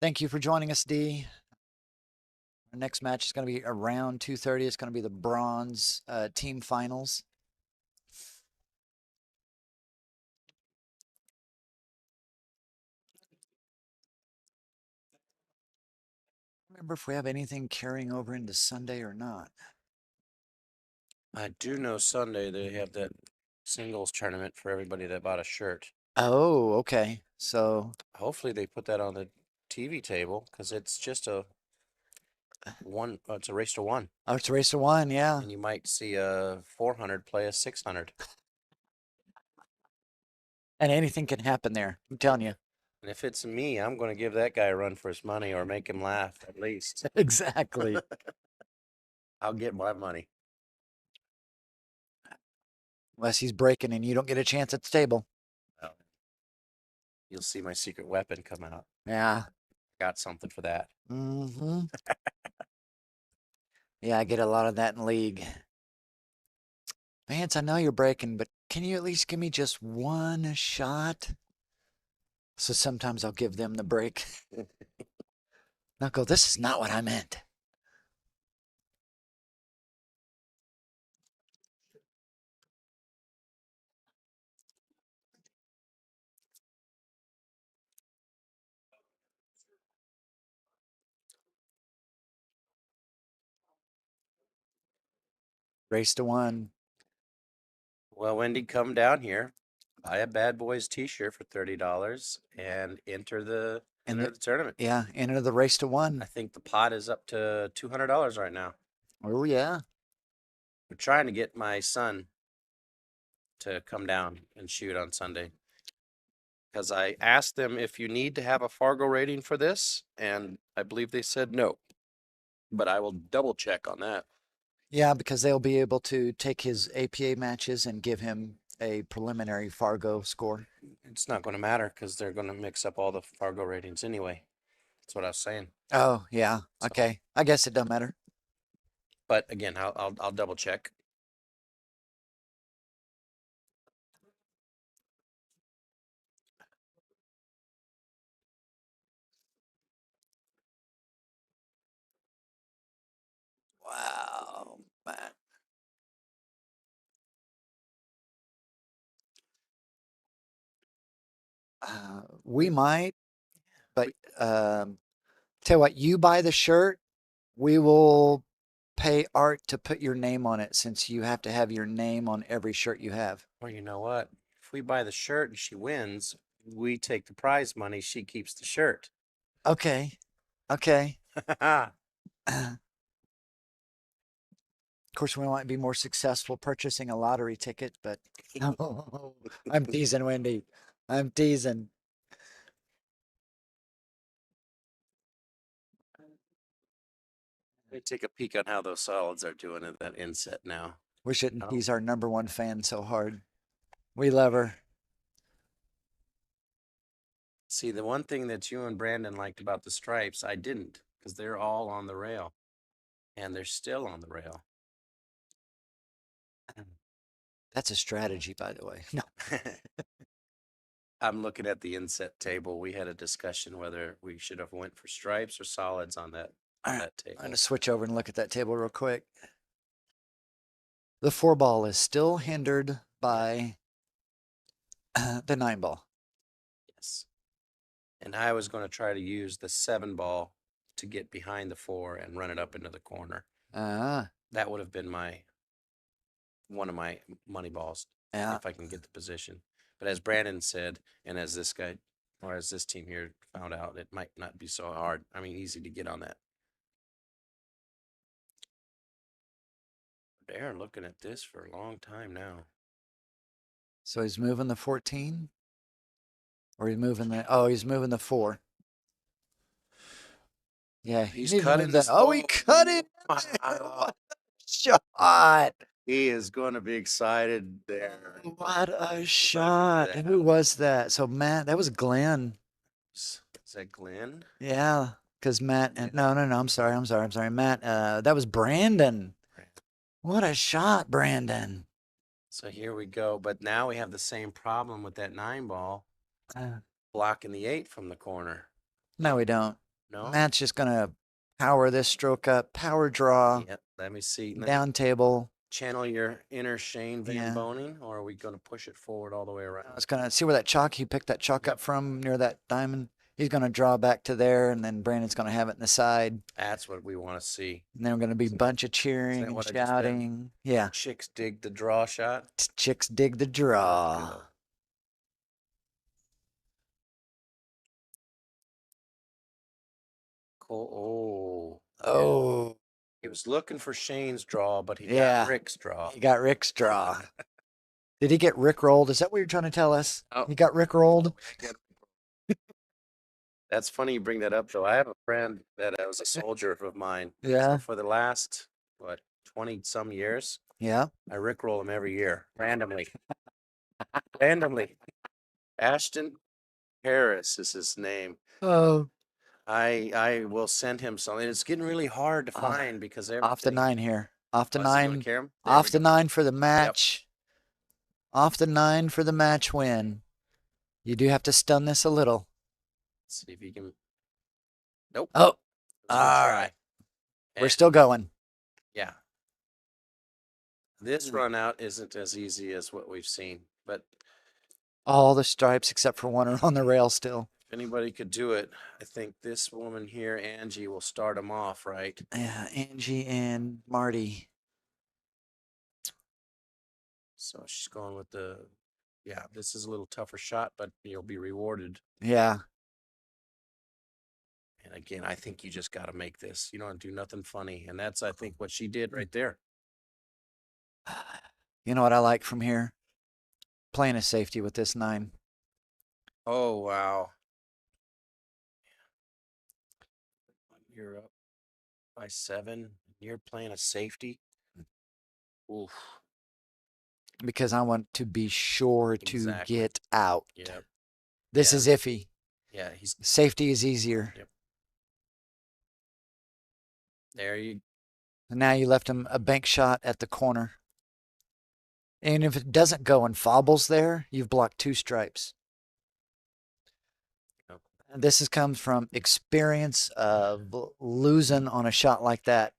Thank you for joining us, D. Our next match is going to be around 2:30. It's going to be the bronze team finals. Remember if we have anything carrying over into Sunday or not. I do know Sunday they have that singles tournament for everybody that bought a shirt. Oh, okay. So Hopefully they put that on the TV table because it's just a one. It's a race to one, oh, it's a race to one, yeah. and you might see a 400 play a 600. And anything can happen there. I'm telling you. And if it's me, I'm going to give that guy a run for his money or make him laugh at least. Exactly. I'll get my money. Unless he's breaking and you don't get a chance at the table. You'll see my secret weapon come out. Yeah. Got something for that. Mm-hmm. Yeah, I get a lot of that in League. Vance, I know you're breaking, but can you at least give me just one shot? So sometimes I'll give them the break. Knuckle, this is not what I meant. Race to one. Well, Wendy, come down here, buy a Bad Boys T-shirt for $30, and enter the tournament. Yeah, enter the race to one. I think the pot is up to $200 right now. Oh, yeah. We're trying to get my son to come down and shoot on Sunday. Because I asked them if you need to have a Fargo rating for this, and I believe they said no. But I will double check on that. Yeah, because they'll be able to take his APA matches and give him a preliminary Fargo score. It's not going to matter because they're going to mix up all the Fargo ratings anyway. That's what I was saying. Oh, yeah. So- Okay. I guess it doesn't matter. But again, I'll double check. Wow, man. We might But tell you what, you buy the shirt, we will pay Art to put your name on it since you have to have your name on every shirt you have. Well, you know what? If we buy the shirt and she wins, we take the prize money. She keeps the shirt. Okay. Okay. That's Of course, we might be more successful purchasing a lottery ticket, but I'm teasing, Wendy. I'm teasing. Let me take a peek on how those solids are doing at that inset now. We shouldn't Oh. tease our #1 fan so hard. We love her. See, the one thing that you and Brandon liked about the stripes, I didn't, because they're all on the rail. And they're still on the rail. That's a strategy, by the way. No. I'm looking at the inset table. We had a discussion whether we should have went for stripes or solids on that, All right, that I'm table. going to switch over and look at that table real quick. The 4-ball is still hindered by the 9-ball. Yes. And I was going to try to use the 7-ball to get behind the 4 and run it up into the corner. That would have been one of my money balls Yeah. if I can get the position. But as Brandon said, and as this guy or as this team here found out, it might not be so hard. I mean, easy to get on that. They're looking at this for a long time now. So he's moving the 14? Or he's moving the, oh, he's moving the 4. Yeah, He's you need to cutting move this that. Oh, he ball. cut it. Wow. Shot. He is going to be excited there. What a shot. that. Who was that? So Matt, that was Glenn. Is that Glenn? Yeah, because Matt, and no, I'm sorry. Matt, that was Brandon. What a shot, Brandon. So here we go. But now we have the same problem with that 9-ball blocking the 8 from the corner. No, we don't. No? Matt's just going to power this stroke up, power draw, Yeah, let me see. Let me down table. channel your inner Shane Van Yeah. Boning, or are we going to push it forward all the way around? I was going to see where that chalk, he picked that chalk up from near that diamond. He's going to draw back to there, and then Brandon's going to have it in the side. That's what we want to see. And then we're going to be a bunch of cheering that and what I just said? shouting. Yeah. Chicks dig the draw shot. Chicks dig the draw. Go. Cool. Oh. Oh, He was looking for Shane's draw, but he Yeah. got Rick's draw. he got Rick's draw. Did he get Rick rolled? Is that what you're trying to tell us? Oh. He got Rick rolled? That's funny you bring that up, though. I have a friend that was a soldier of mine. Yeah. For the last, 20-some years, Yeah. I rickroll him every year, randomly. Randomly. Ashton Harris is his name. Oh. I will send him something. It's getting really hard to find because Off the everything. 9 here. Off the Oh, is he gonna 9. carry him? There Off we the go. 9 for the match. Off the 9 for the match win. You do have to stun this a little. Let's see if he can. Nope. Oh, Let's go all try. right. We're And- still going. Yeah. This run out isn't as easy as what we've seen, but All the stripes except for one are on the rail still. if anybody could do it, I think this woman here, Angie, will start him off, right? Yeah, Angie and Marty. So she's going with yeah, this is a little tougher shot, but you'll be rewarded. Yeah. And again, I think you just got to make this. You don't do nothing funny. And that's, I think, what she did right there. You know what I like from here? Playing a safety with this 9. Oh, wow. You're up by 7. You're playing a safety. Oof. Because I want to be sure to Exactly. get out. Yeah. This Yeah. is iffy. Yeah. He's Safety is easier. Yep. there. You And now you left him a bank shot at the corner. And if it doesn't go and fobbles there, you've blocked 2 stripes. Yep. And this comes from experience of losing on a shot like that.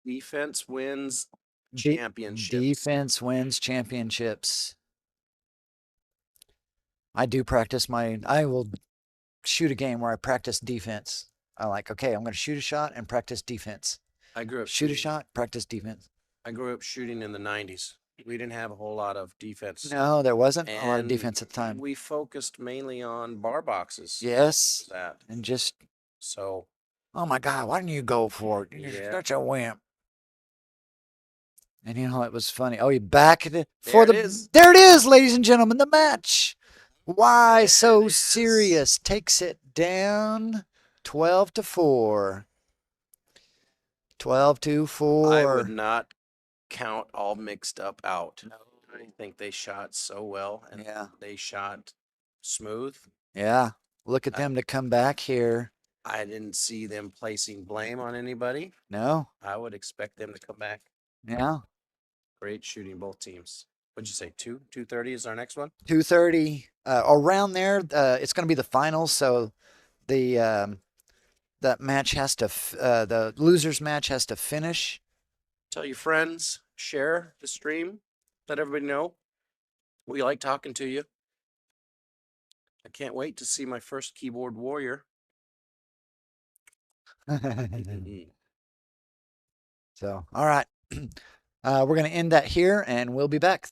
defense wins De- championships. Defense wins championships. I do practice I will shoot a game where I practice defense. I like, okay, I'm going to shoot a shot and practice defense. I grew up Shoot a shooting. shot, practice defense. I grew up shooting in the 90s. We didn't have a whole lot of defense. No, there wasn't a lot of And defense at the time. we focused mainly on bar boxes. Yes. That. And just, So, oh my God, why didn't you go for it? You're Yeah. such a wimp. And you know, it was funny. Oh, you back it for There the. it is. There it is, ladies and gentlemen, the match. Why There so it is. serious? Takes it down 12-4. 12-4. I would not count all mixed up out. I think they shot so well and Yeah. they shot smooth. Yeah. Look at them to come back here. I didn't see them placing blame on anybody. No. I would expect them to come back. Yeah. Great shooting, both teams. What'd you say? 2:30 is our next one? 2:30. Around there, it's going to be the finals. So the that match has to, the losers match has to finish. Tell your friends, share the stream, let everybody know. We like talking to you. I can't wait to see my first keyboard warrior. So, all right. We're going to end that here and we'll be back.